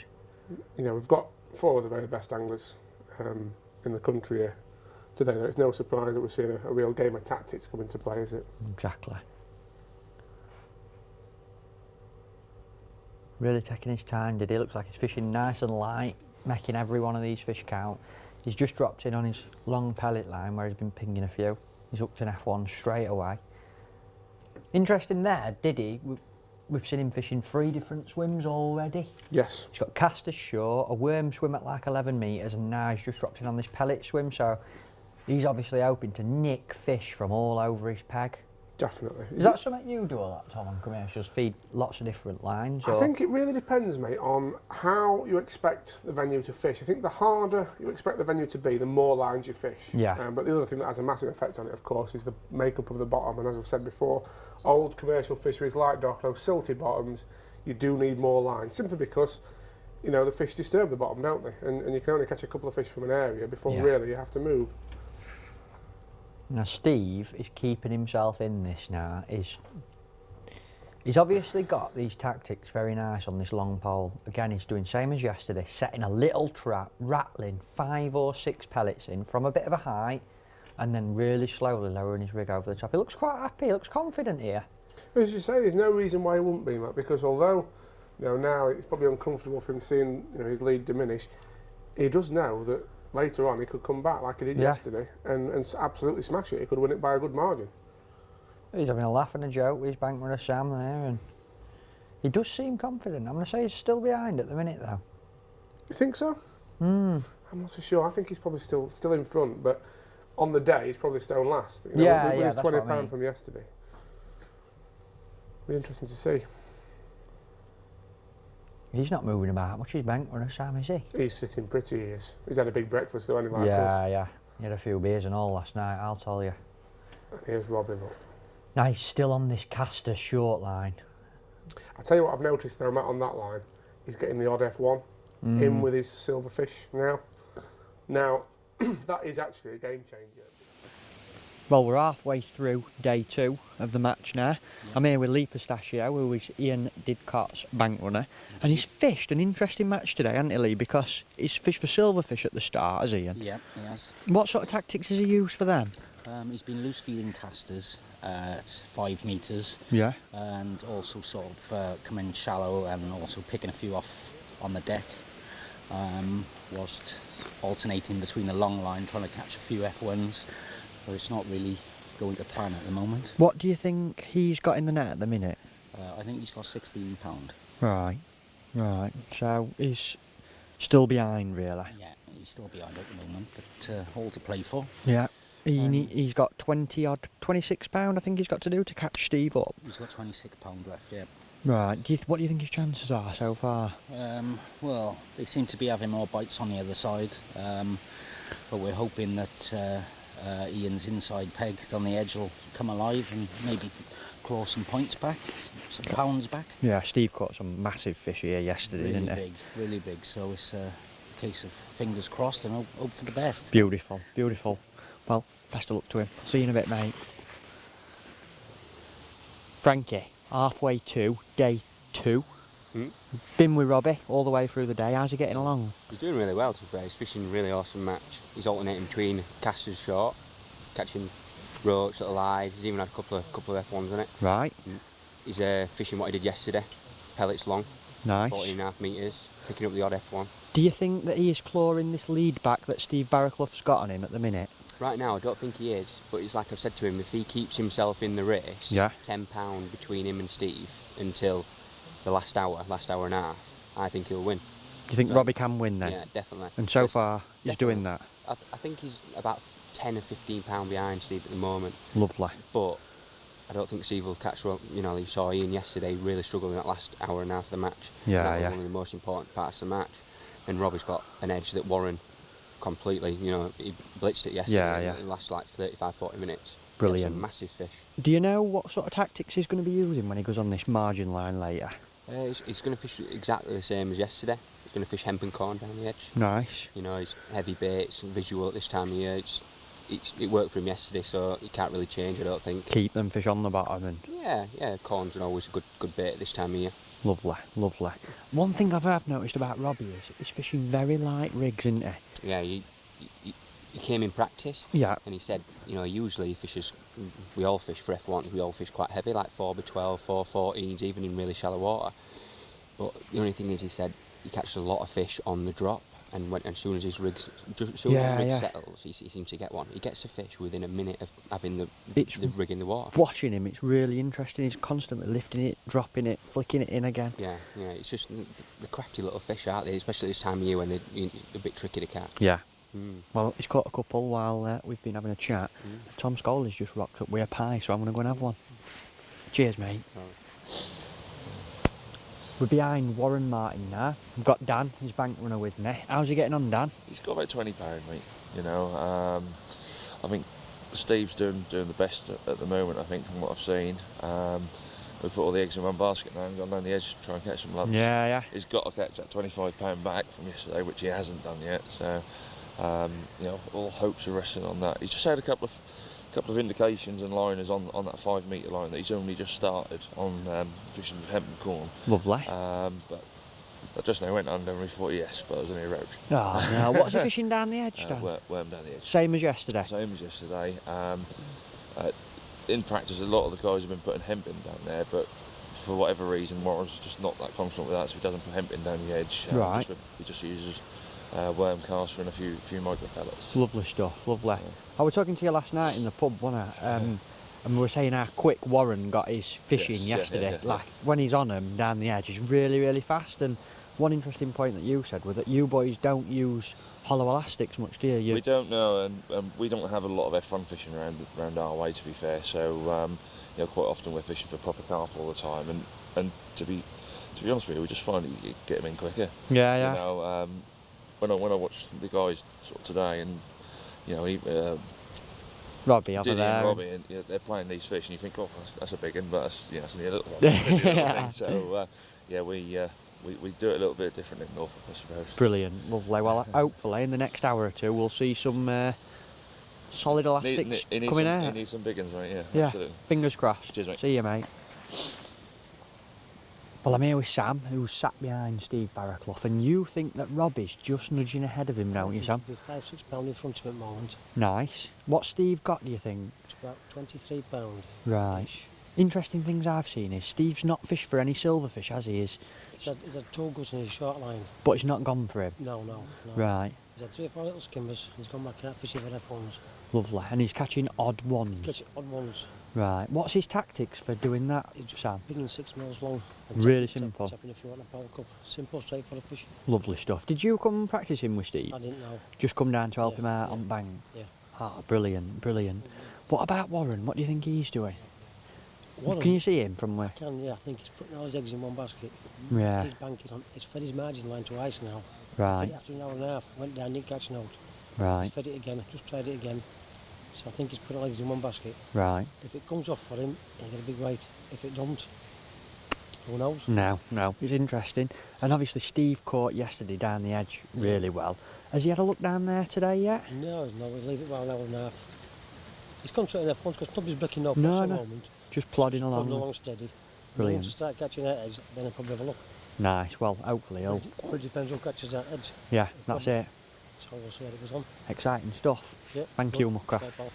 You know, we've got 4 of the very best anglers in the country here today. It's no surprise that we're seeing a real game of tactics come into play, is it? Exactly. Really taking his time, Did he? Looks like he's fishing nice and light, making every one of these fish count. He's just dropped in on his long pellet line where he's been pinging a few. He's hooked an F1 straight away. Interesting there, Diddy, we've seen him fishing 3 different swims already. Yes. He's got casters short, a worm swim at like 11 metres, and now he's just dropped in on this pellet swim, so he's obviously hoping to nick fish from all over his peg. Definitely. Is that something you do a lot, Tom, on commercials? Feed lots of different lines? I think it really depends, mate, on how you expect the venue to fish. I think the harder you expect the venue to be, the more lines you fish. Yeah. But the other thing that has a massive effect on it, of course, is the makeup of the bottom. And as I've said before, old commercial fisheries like Docklow, silty bottoms, you do need more line, simply because, you know, the fish disturb the bottom, don't they? And you can only catch a couple of fish from an area before really you have to move. Now Steve is keeping himself in this now. He's obviously got these tactics very nice on this long pole. Again, he's doing same as yesterday, setting a little trap, rattling 5 or 6 pellets in from a bit of a height, and then really slowly lowering his rig over the top. He looks quite happy, he looks confident here. As you say, there's no reason why he wouldn't be, Matt, because although, you know, now it's probably uncomfortable for him seeing, you know, his lead diminish, he does know that later on he could come back like he did yesterday and absolutely smash it. He could win it by a good margin. He's having a laugh and a joke with his bank runner Sam there, and he does seem confident. I'm going to say he's still behind at the minute though. You think so? I'm not so sure. I think he's probably still in front, but on the day he's probably stone last. You know, with his £20 from yesterday. Be interesting to see. He's not moving about much, his bank runner Sam, is he? He's sitting pretty, he is. He's had a big breakfast though, anyway. Yeah. He had a few beers and all last night, I'll tell you. And here's Robbie, look. Now he's still on this caster short line. I tell you what I've noticed though, Matt, on that line, he's getting the odd F1 in with his silverfish now. Now, that is actually a game changer. Well, we're halfway through day 2 of the match now. I'm here with Lee Pistachio, who is Ian Didcott's bank runner, and he's fished an interesting match today, hasn't he, Lee? Because he's fished for silverfish at the start, has Ian? Yeah, he has. What sort of tactics has he used for them? He's been loose feeding casters at 5 metres. Yeah. And also sort of coming shallow and also picking a few off on the deck. Whilst alternating between the long line, trying to catch a few F1s. But it's not really going to plan at the moment. What do you think he's got in the net at the minute? I think he's got £16. Right. So he's still behind, really. Yeah, he's still behind at the moment, but all to play for. Yeah. He's got 26 pound, I think he's got to do to catch Steve up. He's got £26 left, yeah. Right. What do you think his chances are so far? Well, they seem to be having more bites on the other side, but we're hoping that Ian's inside peg on the edge will come alive and maybe claw some points back, some pounds back. Yeah, Steve caught some massive fish here yesterday, didn't he? Really big. So it's a case of fingers crossed and hope for the best. Beautiful. Well, best of luck to him. See you in a bit, mate. Frankie, halfway to day 2. Been with Robbie all the way through the day. How's he getting along? He's doing really well, to be fair. He's fishing a really awesome match. He's alternating between casters short, catching roach at the line. He's even had a couple of F1s on it. Right. He's fishing what he did yesterday, pellets long. Nice. 14.5 metres, picking up the odd F1. Do you think that he is clawing this lead back that Steve Barraclough's got on him at the minute? Right now, I don't think he is, but it's like I've said to him, if he keeps himself in the race, £10 between him and Steve until the last hour and a half, I think he'll win. Do you think Robbie can win then? Yeah, definitely. And so far, he's doing that? I think he's about £10 or £15 behind Steve at the moment. Lovely. But I don't think Steve will catch up. You know, you saw Ian yesterday really struggling that last hour and a half of the match. That was one of the most important parts of the match. And Robbie's got an edge that Warren completely, you know, he blitzed it yesterday. It lasts like 35-40 minutes. Brilliant. Some massive fish. Do you know what sort of tactics he's going to be using when he goes on this margin line later? He's going to fish exactly the same as yesterday. He's going to fish hemp and corn down the edge. Nice. You know, it's heavy baits, visual at this time of year. It worked for him yesterday, so he can't really change, I don't think. Keep them fish on the bottom. And Yeah, corn's always a good bait at this time of year. Lovely. One thing I've noticed about Robbie is he's fishing very light rigs, isn't he? Yeah, he came in practice. Yeah. And he said, you know, usually he fishes, we all fish for F1s, we all fish quite heavy, like 4x12, 4x14s, even in really shallow water. But the only thing is, he said, he catches a lot of fish on the drop, and as soon as his rig settles, he seems to get one. He gets a fish within a minute of having the rig in the water. Watching him, it's really interesting. He's constantly lifting it, dropping it, flicking it in again. Yeah, it's just the crafty little fish, aren't they? Especially this time of year when they're a bit tricky to catch. Yeah. Well, he's caught a couple while we've been having a chat. Tom Scully's just rocked up with a pie, so I'm going to go and have one. Cheers, mate. We're behind Warren Martin now. We've got Dan, his bank runner, with me. How's he getting on, Dan? He's got about £20, mate. You know, I think Steve's doing the best at the moment, I think, from what I've seen. we put all the eggs in one basket now and gone down the edge to try and catch some lumps. Yeah, yeah. He's got to catch that 25-pound back from yesterday, which he hasn't done yet. So, you know, all hopes are resting on that. He's just had a couple of indications and liners on that 5 metre line that he's only just started on fishing with hemp and corn. Lovely. But I just now went under and we thought, yes, but it was an erosion. Oh, no. What's he fishing down the edge, Dan? Worm down the edge. Same as yesterday? Same as yesterday. In practice, a lot of the guys have been putting hemp in down there, but for whatever reason, Warren's just not that confident with that, so he doesn't put hemp in down the edge. Right. He just uses worm caster and a few micro pellets. Lovely stuff, lovely. I was talking to you last night in the pub, wasn't I? And we were saying how quick Warren got his fishing yesterday. Like, when he's on him down the edge, he's really, really fast. And one interesting point that you said was that you boys don't use hollow elastics much, do you? We don't know, and we don't have a lot of F1 fishing around our way, to be fair. So, you know, quite often we're fishing for proper carp all the time, and to be honest with you, we just find that you get them in quicker. Yeah, yeah. You know, when I watched the guys sort of today, and you know, Robbie over Diddy there. and Robbie, and they're playing these fish, and you think, oh, that's a big one, but that's, that's only a little one. So, yeah, we do it a little bit different in Norfolk, I suppose. Brilliant, lovely. Well, hopefully in the next hour or two we'll see some solid elastics coming out. He needs some big ones, right? Yeah, Absolutely. fingers crossed. Cheers, mate. See you, mate. Well, I'm here with Sam, who's sat behind Steve Barraclough, and you think that Robbie's just nudging ahead of him, don't you, Sam? He's 5-6 pound in front of him at the moment. Nice. What Steve got, do you think? It's about 23 pound. Right. Interesting things I've seen is Steve's not fished for any silverfish, has he? He's had 2 goods in his short line. But it's not gone for him? No. Right. He's had 3 or 4 little skimmers. He's gone back out fishing for F1s. Lovely. And he's catching odd ones? He's catching odd ones. Right. What's his tactics for doing that, He's Sam? picking 6 mils long. Really simple. Tapping if you want a pole cup. Simple, straightforward fishing. Lovely stuff. Did you come practicing with Steve? I didn't know. Just come down to help him out on bank? Yeah. Ah, brilliant, brilliant. What about Warren? What do you think he's doing? Warren, Can you see him from where? I can, yeah. I think he's putting all his eggs in one basket. Yeah. He's banking on. He's fed his margin line to ice now. Right. Fed it after an hour and a half. Went down, didn't catch note. Right. He's fed it again. Just tried it again. So I think he's putting all eggs in one basket. Right. If it comes off for him, he'll get a big weight. If it don't, who knows? No. It's interesting. And obviously Steve caught yesterday down the edge really well. Has he had a look down there today yet? No, we'll leave it about an hour and a half. He's concentrating F1s because nobody's breaking no No, pots at the no. moment. Just plodding Plodding along. along steady. Brilliant. Once he start catching that edge, then he'll probably have a look. Nice. Well, hopefully he'll. But it depends who catches that edge. Yeah, that's it. So we'll see how it goes on. Exciting stuff. Yeah, Thank you, Mucker. Bye, pal.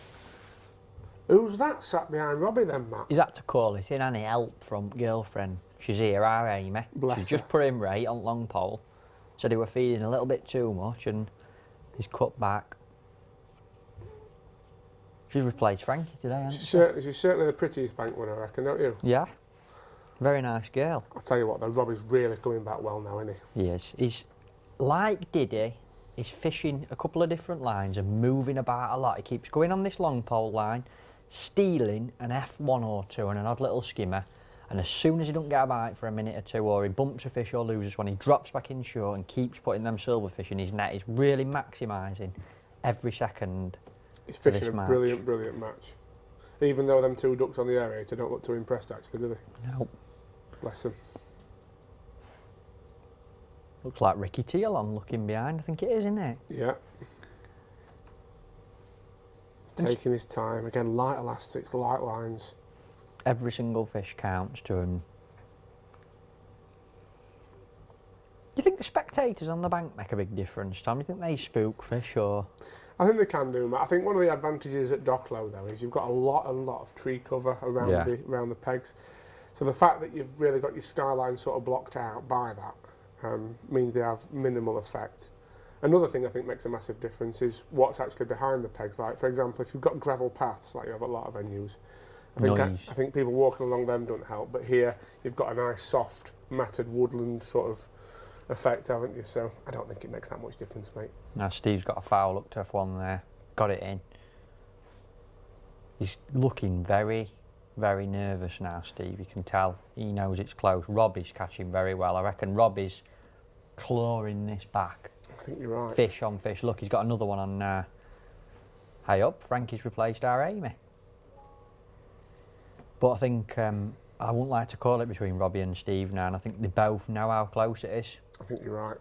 Who's that sat behind Robbie then, Matt? He's had to call it in, hasn't he? Help from girlfriend. She's here, our Amy. Bless She's her. just put him right on long pole. Said he were feeding a little bit too much and he's cut back. She's replaced Frankie today, hasn't she? She's certainly the prettiest bank one, I reckon, don't you? Yeah. Very nice girl. I'll tell you what, though, Robbie's really coming back well now, isn't he? He is. He's like Diddy. He's fishing a couple of different lines and moving about a lot. He keeps going on this long pole line, stealing an F1 or 2 and an odd little skimmer. And as soon as he don't get a bite for a minute or 2, or he bumps a fish or loses one, he drops back in short and keeps putting them silverfish in his net. He's really maximising every second. He's fishing a brilliant match. Even though them 2 ducks on the aerator don't look too impressed, actually, do they? No. Bless them. Looks like Ricky Teal on looking behind. I think it is, isn't it? Yeah. Taking his time. Again, light elastics, light lines. Every single fish counts to him. Do you think the spectators on the bank make a big difference, Tom? Do you think they spook fish or...? I think they can do, Matt. I think one of the advantages at Docklow, though, is you've got a lot of tree cover around around the pegs. So the fact that you've really got your skyline sort of blocked out by that means they have minimal effect. Another thing I think makes a massive difference is what's actually behind the pegs. Like, for example, if you've got gravel paths, like you have at a lot of venues, I think people walking along them don't help. But here, you've got a nice, soft, matted woodland sort of effect, haven't you? So I don't think it makes that much difference, mate. Now Steve's got a foul look to F1 there. Got it in. He's looking very, very nervous now, Steve. You can tell he knows it's close. Robbie's catching very well. I reckon Robbie's clawing this back. I think you're right. Fish on fish. Look, he's got another one on high up. Frankie's replaced our Amy. But I think I wouldn't like to call it between Robbie and Steve now, and I think they both know how close it is. I think you're right.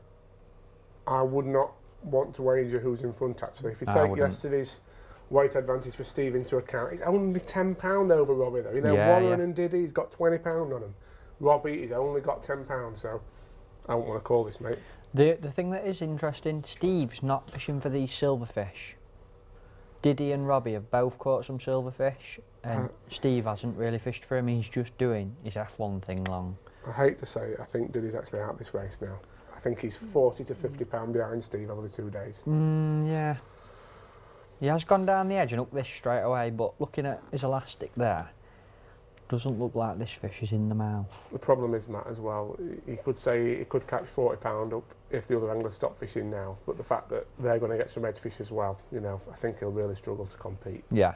I would not want to wager who's in front, actually. If you I take wouldn't. yesterday's weight advantage for Steve into account, he's only £10 over Robbie, though. You know, Yeah, Warren yeah. and Diddy, he's got £20 on him. Robbie, he's only got £10, so I wouldn't want to call this, mate. The thing that is interesting, Steve's not fishing for these silverfish. Diddy and Robbie have both caught some silverfish, and Steve hasn't really fished for him. He's just doing his F1 thing long. I hate to say it, I think Diddy's actually out this race now. I think he's £40 to £50 behind Steve over the 2 days. Yeah. He has gone down the edge and up this straight away, but looking at his elastic there, doesn't look like this fish is in the mouth. The problem is, Matt, as well, he could say he could catch £40 up if the other anglers stop fishing now, but the fact that they're going to get some edge fish as well, you know, I think he'll really struggle to compete. Yeah.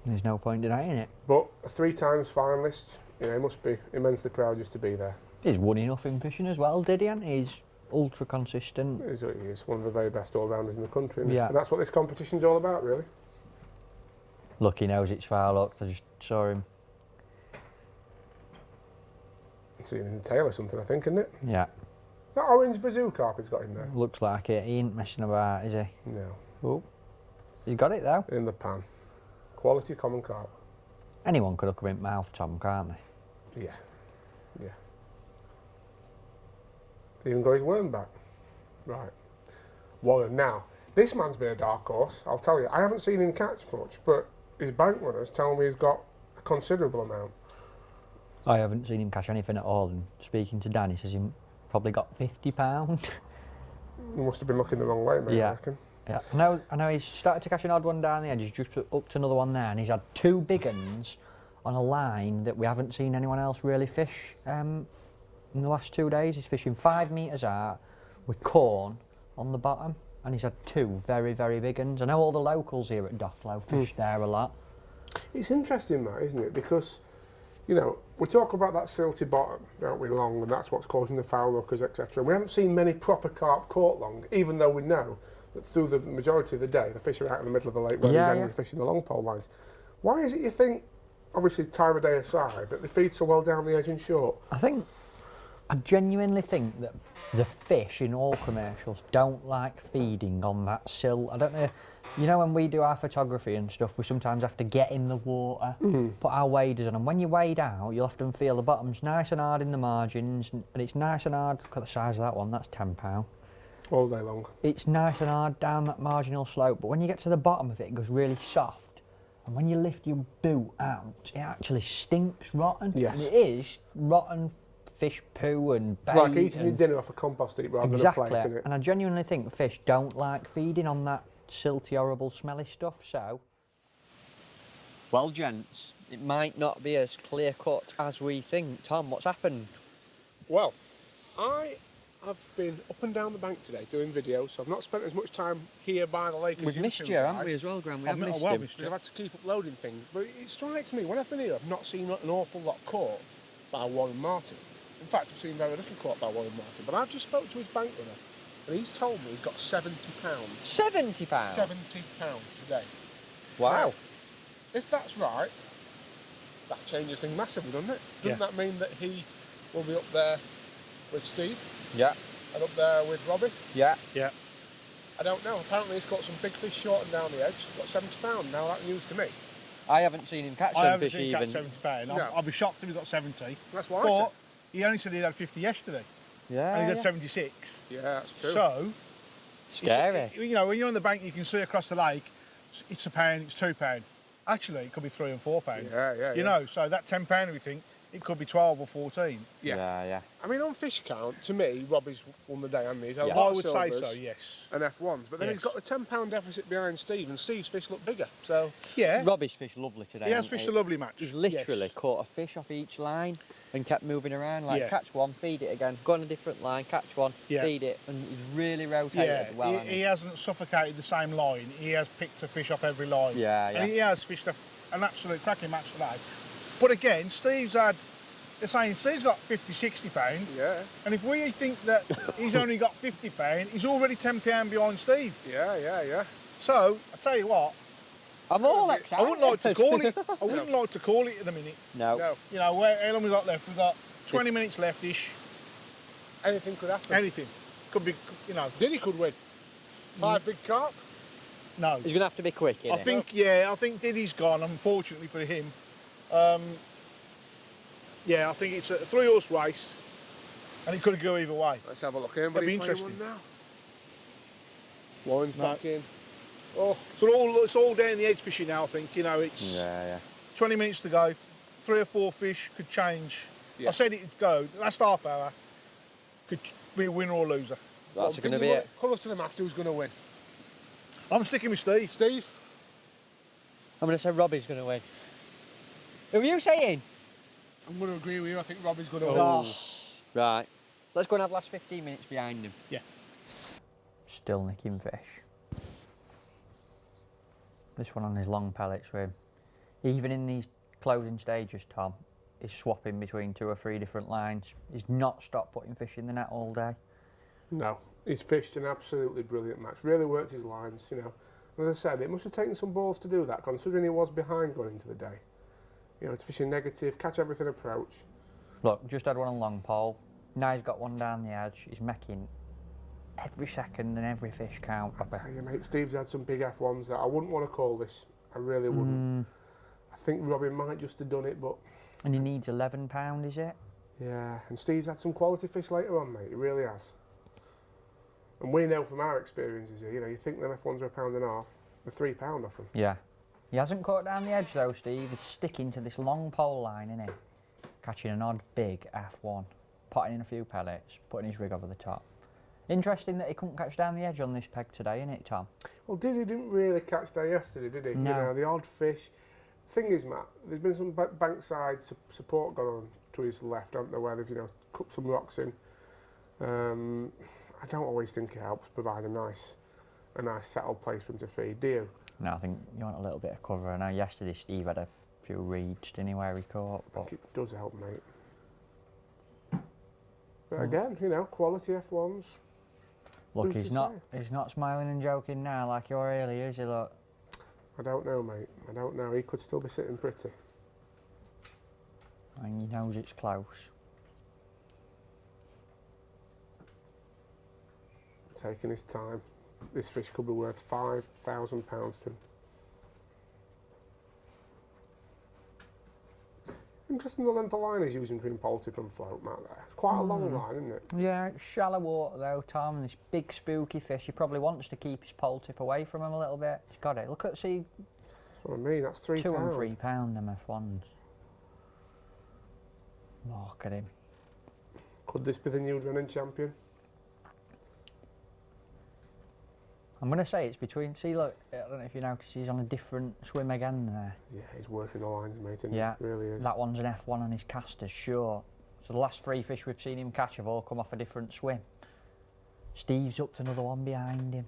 There's no point denying it. But a 3 times finalist, you know, he must be immensely proud just to be there. He's won enough in fishing as well, did he? And he's ultra consistent. He's one of the very best all-rounders in the country, isn't he? Yeah. And that's what this competition's all about, really. Look, he knows it's foul hooked. I just saw him. It's in the tail or something, I think, isn't it? Yeah. That orange bazoo carp he's got in there. Looks like it. He ain't messing about, is he? No. Oh. He got it though. In the pan. Quality common carp. Anyone could hook him in mouth, Tom, can't they? Yeah. Yeah. Even got his worm back. Right. Warren, now, this man's been a dark horse, I'll tell you. I haven't seen him catch much, but his bank runners tell me he's got a considerable amount. I haven't seen him catch anything at all, and speaking to Dan, he says he probably got £50. He must have been looking the wrong way, mate, Yeah. I reckon. Yeah, I know he's started to catch an odd one down the edge. He's just hooked another one there, and he's had 2 big uns on a line that we haven't seen anyone else really fish in the last 2 days. He's fishing 5 metres out with corn on the bottom, and he's had 2 very, very big uns. I know all the locals here at Docklow fish there a lot. It's interesting, Matt, isn't it? Because, you know, we talk about that silty bottom, don't we, long, and that's what's causing the foul hookers, etc. We haven't seen many proper carp caught long, even though we know that through the majority of the day, the fish are out in the middle of the lake where these anglers are fishing the long pole lines. Why is it you think, obviously time of day aside, that they feed so well down the edge and short? I genuinely think that the fish in all commercials don't like feeding on that sill. I don't know, you know, when we do our photography and stuff, we sometimes have to get in the water, put our waders on, and when you wade out, you'll often feel the bottom's nice and hard in the margins, and it's nice and hard. Look at the size of that one, that's £10. All day long. It's nice and hard down that marginal slope, but when you get to the bottom of it, it goes really soft. And when you lift your boot out, it actually stinks rotten. Yes. And it is rotten fish poo and bait. It's like eating your dinner off a compost heap rather than a plate, isn't it? And I genuinely think fish don't like feeding on that silty, horrible, smelly stuff, so... Well, gents, it might not be as clear-cut as we think. Tom, what's happened? Well, I have been up and down the bank today doing videos, so I've not spent as much time here by the lake as We've you missed two you, guys. haven't we, as well, Graham? We have I've missed not- him. We've had to keep uploading things, but it strikes me, when I've been here, I've not seen an awful lot caught by Warren Martin. In fact, I've seen very little caught by Warren Martin, but I've just spoke to his bank runner, and he's told me he's got £70. £70? £70 today. Wow. Now, if that's right, that changes things massively, doesn't it? Doesn't that mean that he will be up there with Steve Yeah. and up there with Robbie? Yeah. Yeah. I don't know. Apparently he's got some big fish short and down the edge. He's got £70. Now that's news to me. I haven't seen him catch I some haven't fish seen even. catch £70. No. I'll be shocked if he got 70. That's what I But said. he only said he had 50 yesterday, Yeah. and he's had yeah. 76. Yeah, that's true. So, Scary. you know, when you're on the bank, you can see across the lake. It's £1, it's £2. Actually, it could be £3 and £4. Yeah. You know, so that £10 we think it could be 12 or 14. Yeah. I mean, on fish count, to me, Robbie's won the day, hasn't he? He's had a Yeah. lot I of would say silvers so. Yes. and F1s, but then he's Yes. got the £10 deficit behind Steve, and Steve's fish look bigger. So Yeah. Robbie's fish lovely today. He has hasn't fished a lovely match. He's literally Yes. caught a fish off each line and kept moving around. Like, Yeah. catch one, feed it again, go on a different line, catch one, Yeah. feed it, and he's really rotated Yeah, well. hasn't he hasn't suffocated the same line. He has picked a fish off every line. Yeah, And he has fished an absolute cracking match today. But again, they're saying Steve's got 50, £60. yeah, And if we think that he's only got £50, he's already £10 behind Steve. yeah. So, I tell you what, I'm all I excited. wouldn't like to call it. I wouldn't like to call it at the minute. No. No. You know, how long we got left? We've got 20 minutes left-ish. Anything could happen. Anything. Could be, you know. Diddy could win. 5 big carp. No. He's going to have to be quick, I think Diddy's gone, unfortunately for him. Yeah, I think it's a 3-horse race and it could go either way. Let's have a look. It'll be interesting. Now? Warren's back in. Oh, so it's all down the edge fishing now, I think. You know, it's 20 minutes to go. 3 or 4 fish could change. Yeah. I said it'd go. The last half hour could be a winner or a loser. That's going to be it. Colours to the master, who's going to win? I'm sticking with Steve. Steve? I'm going to say Robbie's going to win. Who are you saying? I'm going to agree with you. I think Robbie's going to win. Oh. Right. Let's go and have last 15 minutes behind him. Yeah. Still nicking fish. This one on his long pellet swim. Even in these closing stages, Tom, is swapping between 2 or 3 different lines. He's not stopped putting fish in the net all day. No. He's fished an absolutely brilliant match. Really worked his lines, you know. As I said, it must have taken some balls to do that, considering he was behind going into the day. You know, to fish in negative, catch everything approach. Look, just had one on long pole. Now he's got one down the edge. He's making every second and every fish count. I tell you, mate, Steve's had some big F1s that I wouldn't want to call this. I really wouldn't. I think Robin might just have done it, but... And he needs £11, is it? Yeah, and Steve's had some quality fish later on, mate. He really has. And we know from our experiences here, you know, you think them F1s are £1.50, they're £3 off them. Yeah. He hasn't caught down the edge though, Steve. He's sticking to this long pole line, isn't he? Catching an odd big F1, potting in a few pellets, putting his rig over the top. Interesting that he couldn't catch down the edge on this peg today, isn't it, Tom? Well, Diddy didn't really catch that yesterday, did he? No. You know, the odd fish. Thing is, Matt, there's been some bankside support gone on to his left, haven't there, where they've, you know, cut some rocks in. I don't always think it helps provide a nice settled place for him to feed, do you? No, I think you want a little bit of cover. I know yesterday Steve had a few reeds, didn't he, where he caught? I think it does help, mate. But again, you know, quality F1s. Look, Who's he's to not smiling and joking now like you're really, is he? Look. I don't know, mate. I don't know. He could still be sitting pretty. And he knows it's close. Taking his time. This fish could be worth £5,000 to him. Interesting the length of line he's using between pole tip and float, Matt, there. It's quite a long line, isn't it? Yeah, it's shallow water though, Tom. This big spooky fish, he probably wants to keep his pole tip away from him a little bit. He's got it. Look at, see, That's what I mean, that's £3. £2 and £3, them F1s. Look at him. Could this be the new Drennan champion? I'm going to say it's between, see look, I don't know if you notice, he's on a different swim again there. Yeah, he's working the lines, mate, isn't Yeah, he? Really is. that one's an F1 and his caster's short. So the last 3 fish we've seen him catch have all come off a different swim. Steve's up to another one behind him.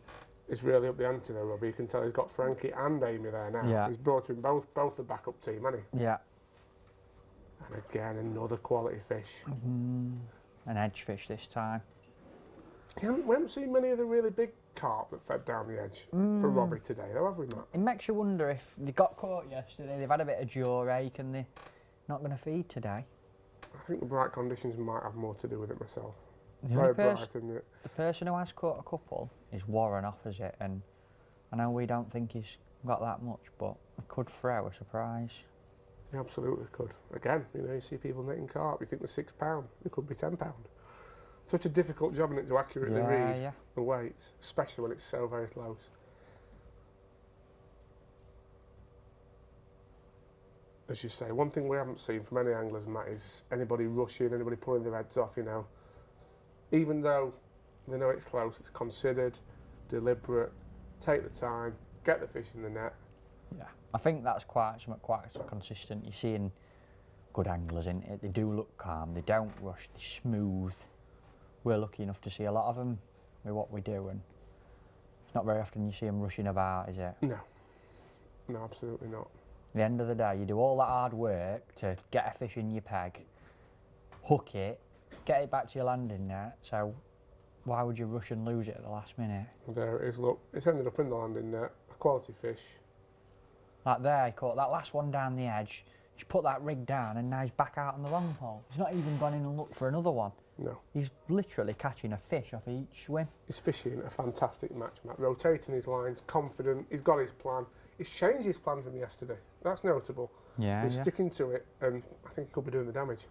It's really up the ante though, Robbie. You can tell he's got Frankie and Amy there now. Yeah. He's brought in both the backup team, hasn't he? Yeah. And again, another quality fish. An edge fish this time. We haven't seen many of the really big carp that fed down the edge for Robbie today, though, have we, Matt? It makes you wonder if they got caught yesterday, they've had a bit of jaw ache and they're not going to feed today. I think the bright conditions might have more to do with it myself. The Very only bright, isn't it? The person who has caught a couple is Warren opposite, and I know we don't think he's got that much, but it could throw a surprise. He absolutely could. Again, you know, you see people netting carp, you think they're £6, it could be £10. Such a difficult job, isn't it, to accurately read the weights, especially when it's so very close. As you say, one thing we haven't seen from any anglers, Matt, is anybody rushing, anybody pulling their heads off, you know. Even though they know it's close, it's considered, deliberate, take the time, get the fish in the net. Yeah, I think that's quite consistent. You're seeing good anglers in it. They do look calm, they don't rush, they're smooth. We're lucky enough to see a lot of them with what we do, and it's not very often you see them rushing about, is it? No. No, absolutely not. At the end of the day, you do all that hard work to get a fish in your peg, hook it, get it back to your landing net, so why would you rush and lose it at the last minute? Well, there it is, look, it's ended up in the landing net, a quality fish. Like there, he caught that last one down the edge. He's put that rig down and now he's back out on the long pole. He's not even gone in and looked for another one. No. He's literally catching a fish off each swim. He's fishing a fantastic match, Matt. Rotating his lines, confident. He's got his plan. He's changed his plan from yesterday. That's notable. Yeah, He's sticking to it, and I think he could be doing the damage.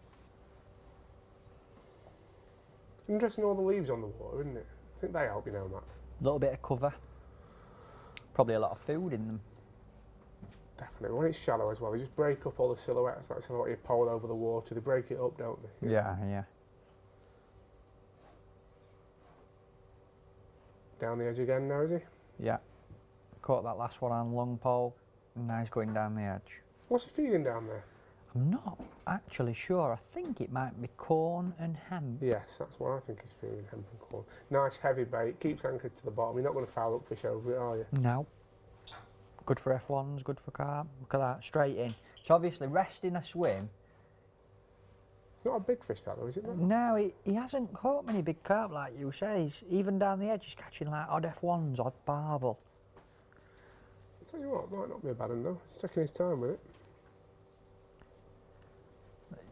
Interesting, all the leaves on the water, isn't it? I think they help you now, Matt. A little bit of cover. Probably a lot of food in them. Definitely. When it's shallow as well, they just break up all the silhouettes, like silhouette you pole over the water. They break it up, don't they? Yeah, yeah. Down the edge again now, is he? Yeah. Caught that last one on long pole, and now he's going down the edge. What's he feeding down there? I'm not actually sure. I think it might be corn and hemp. Yes, that's what I think he's feeding, hemp and corn. Nice heavy bait, keeps anchored to the bottom. You're not going to foul up fish over it, are you? No. Good for F1s, good for carp. Look at that, straight in. So obviously resting a swim. It's not a big fish that though, is it, Matt? No, he hasn't caught many big carp like you say. He's, even down the edge he's catching like odd F1s, odd barbel. I'll tell you what, might not be a bad one though. He's taking his time with it.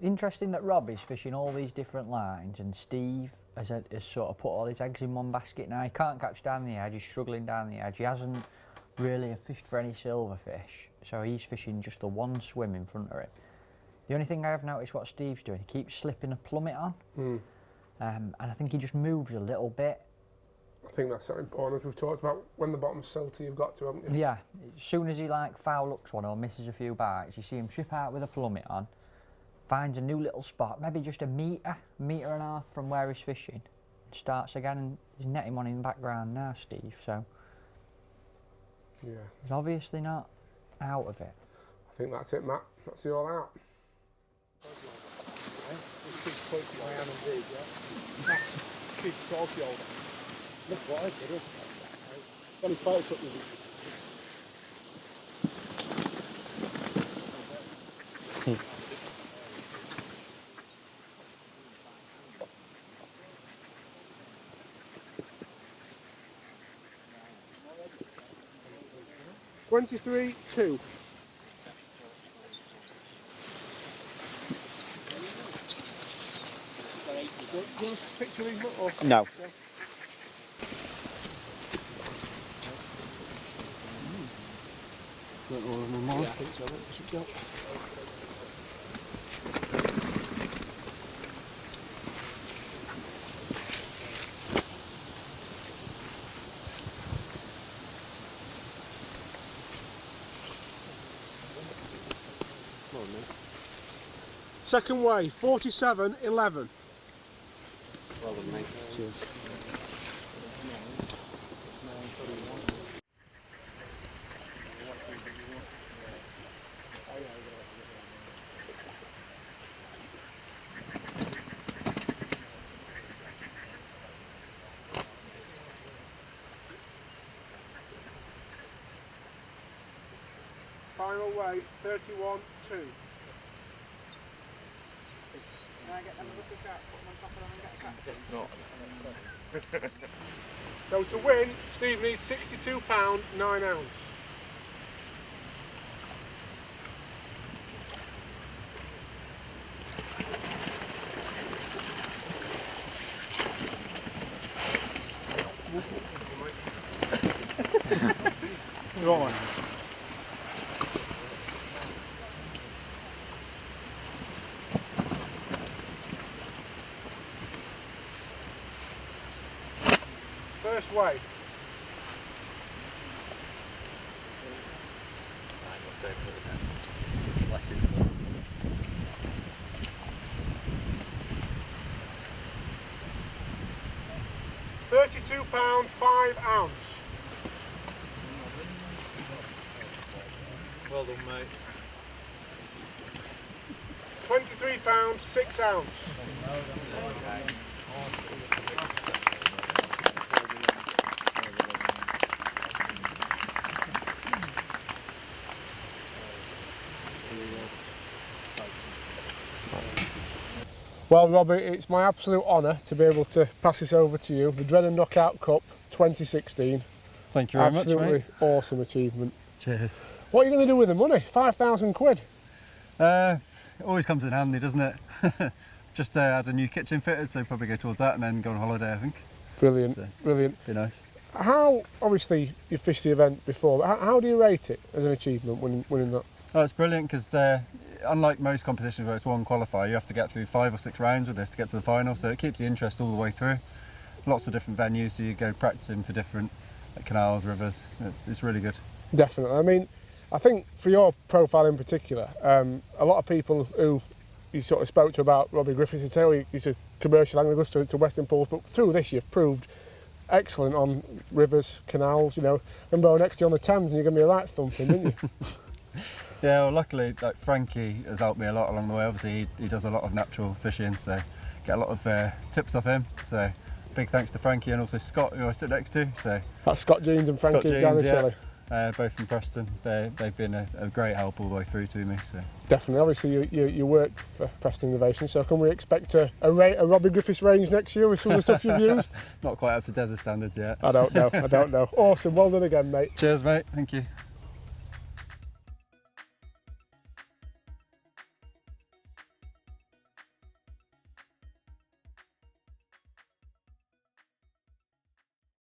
Interesting that Rob is fishing all these different lines and Steve has sort of put all his eggs in one basket now. He can't catch down the edge, he's struggling down the edge. He hasn't really fished for any silverfish, so he's fishing just the one swim in front of it. The only thing I have noticed what Steve's doing, he keeps slipping a plummet on, and I think he just moves a little bit. I think that's so important, as we've talked about, when the bottom's silty, you've got to, haven't you? Yeah, as soon as he like foul looks one or misses a few bites, you see him ship out with a plummet on, finds a new little spot, maybe just a metre and a half from where he's fishing, starts again, and he's netting one in the background now, Steve, so yeah, he's obviously not out of it. I think that's it, Matt. That's it all out. Big salty old. Look what I did. Got his photo took with him. $23.2. Do you want a picture of these? Or? No. Yeah. Don't know what I'm on. I think so. I should go. Second way, 47.11. Well done, mate. Cheers. Final weight, 31.2. Can I get them a look at put them on top of them and get a catch? No. So to win, Steve needs £62, 9 ounce. Go on. First way. £32, 5 ounce. Well done, mate. £23, 6 ounce. Well, Robbie, it's my absolute honour to be able to pass this over to you. The Drennan Knockout Cup 2016. Thank you very much, Absolutely mate. awesome achievement. Cheers. What are you going to do with the money? 5,000 quid? It always comes in handy, doesn't it? Just had a new kitchen fitted, so probably go towards that and then go on holiday, I think. Brilliant, So, brilliant. be nice. How, obviously, you fished the event before, but how do you rate it as an achievement winning that? Oh, it's brilliant because unlike most competitions where it's one qualifier, you have to get through 5 or 6 rounds with this to get to the final, so it keeps the interest all the way through. Lots of different venues, so you go practicing for different canals, rivers. It's really good. Definitely. I mean, I think for your profile in particular, a lot of people who you sort of spoke to about Robbie Griffiths would say, oh, he's a commercial angler, goes to Western Pools, but through this you've proved excellent on rivers, canals, you know. Remember next to you on the Thames and you're going to be a right thumping, didn't you? Yeah, well, luckily, like Frankie has helped me a lot along the way. Obviously, he does a lot of natural fishing, so get a lot of tips off him. So big thanks to Frankie and also Scott, who I sit next to. So that's Scott Jeans and Frankie Jeans, both from Preston. They've been a great help all the way through to me. So definitely. Obviously, you work for Preston Innovation, so can we expect a Robbie Griffiths range next year with some of the stuff you've used? Not quite up to desert standards yet. I don't know. Awesome. Well done again, mate. Cheers, mate. Thank you.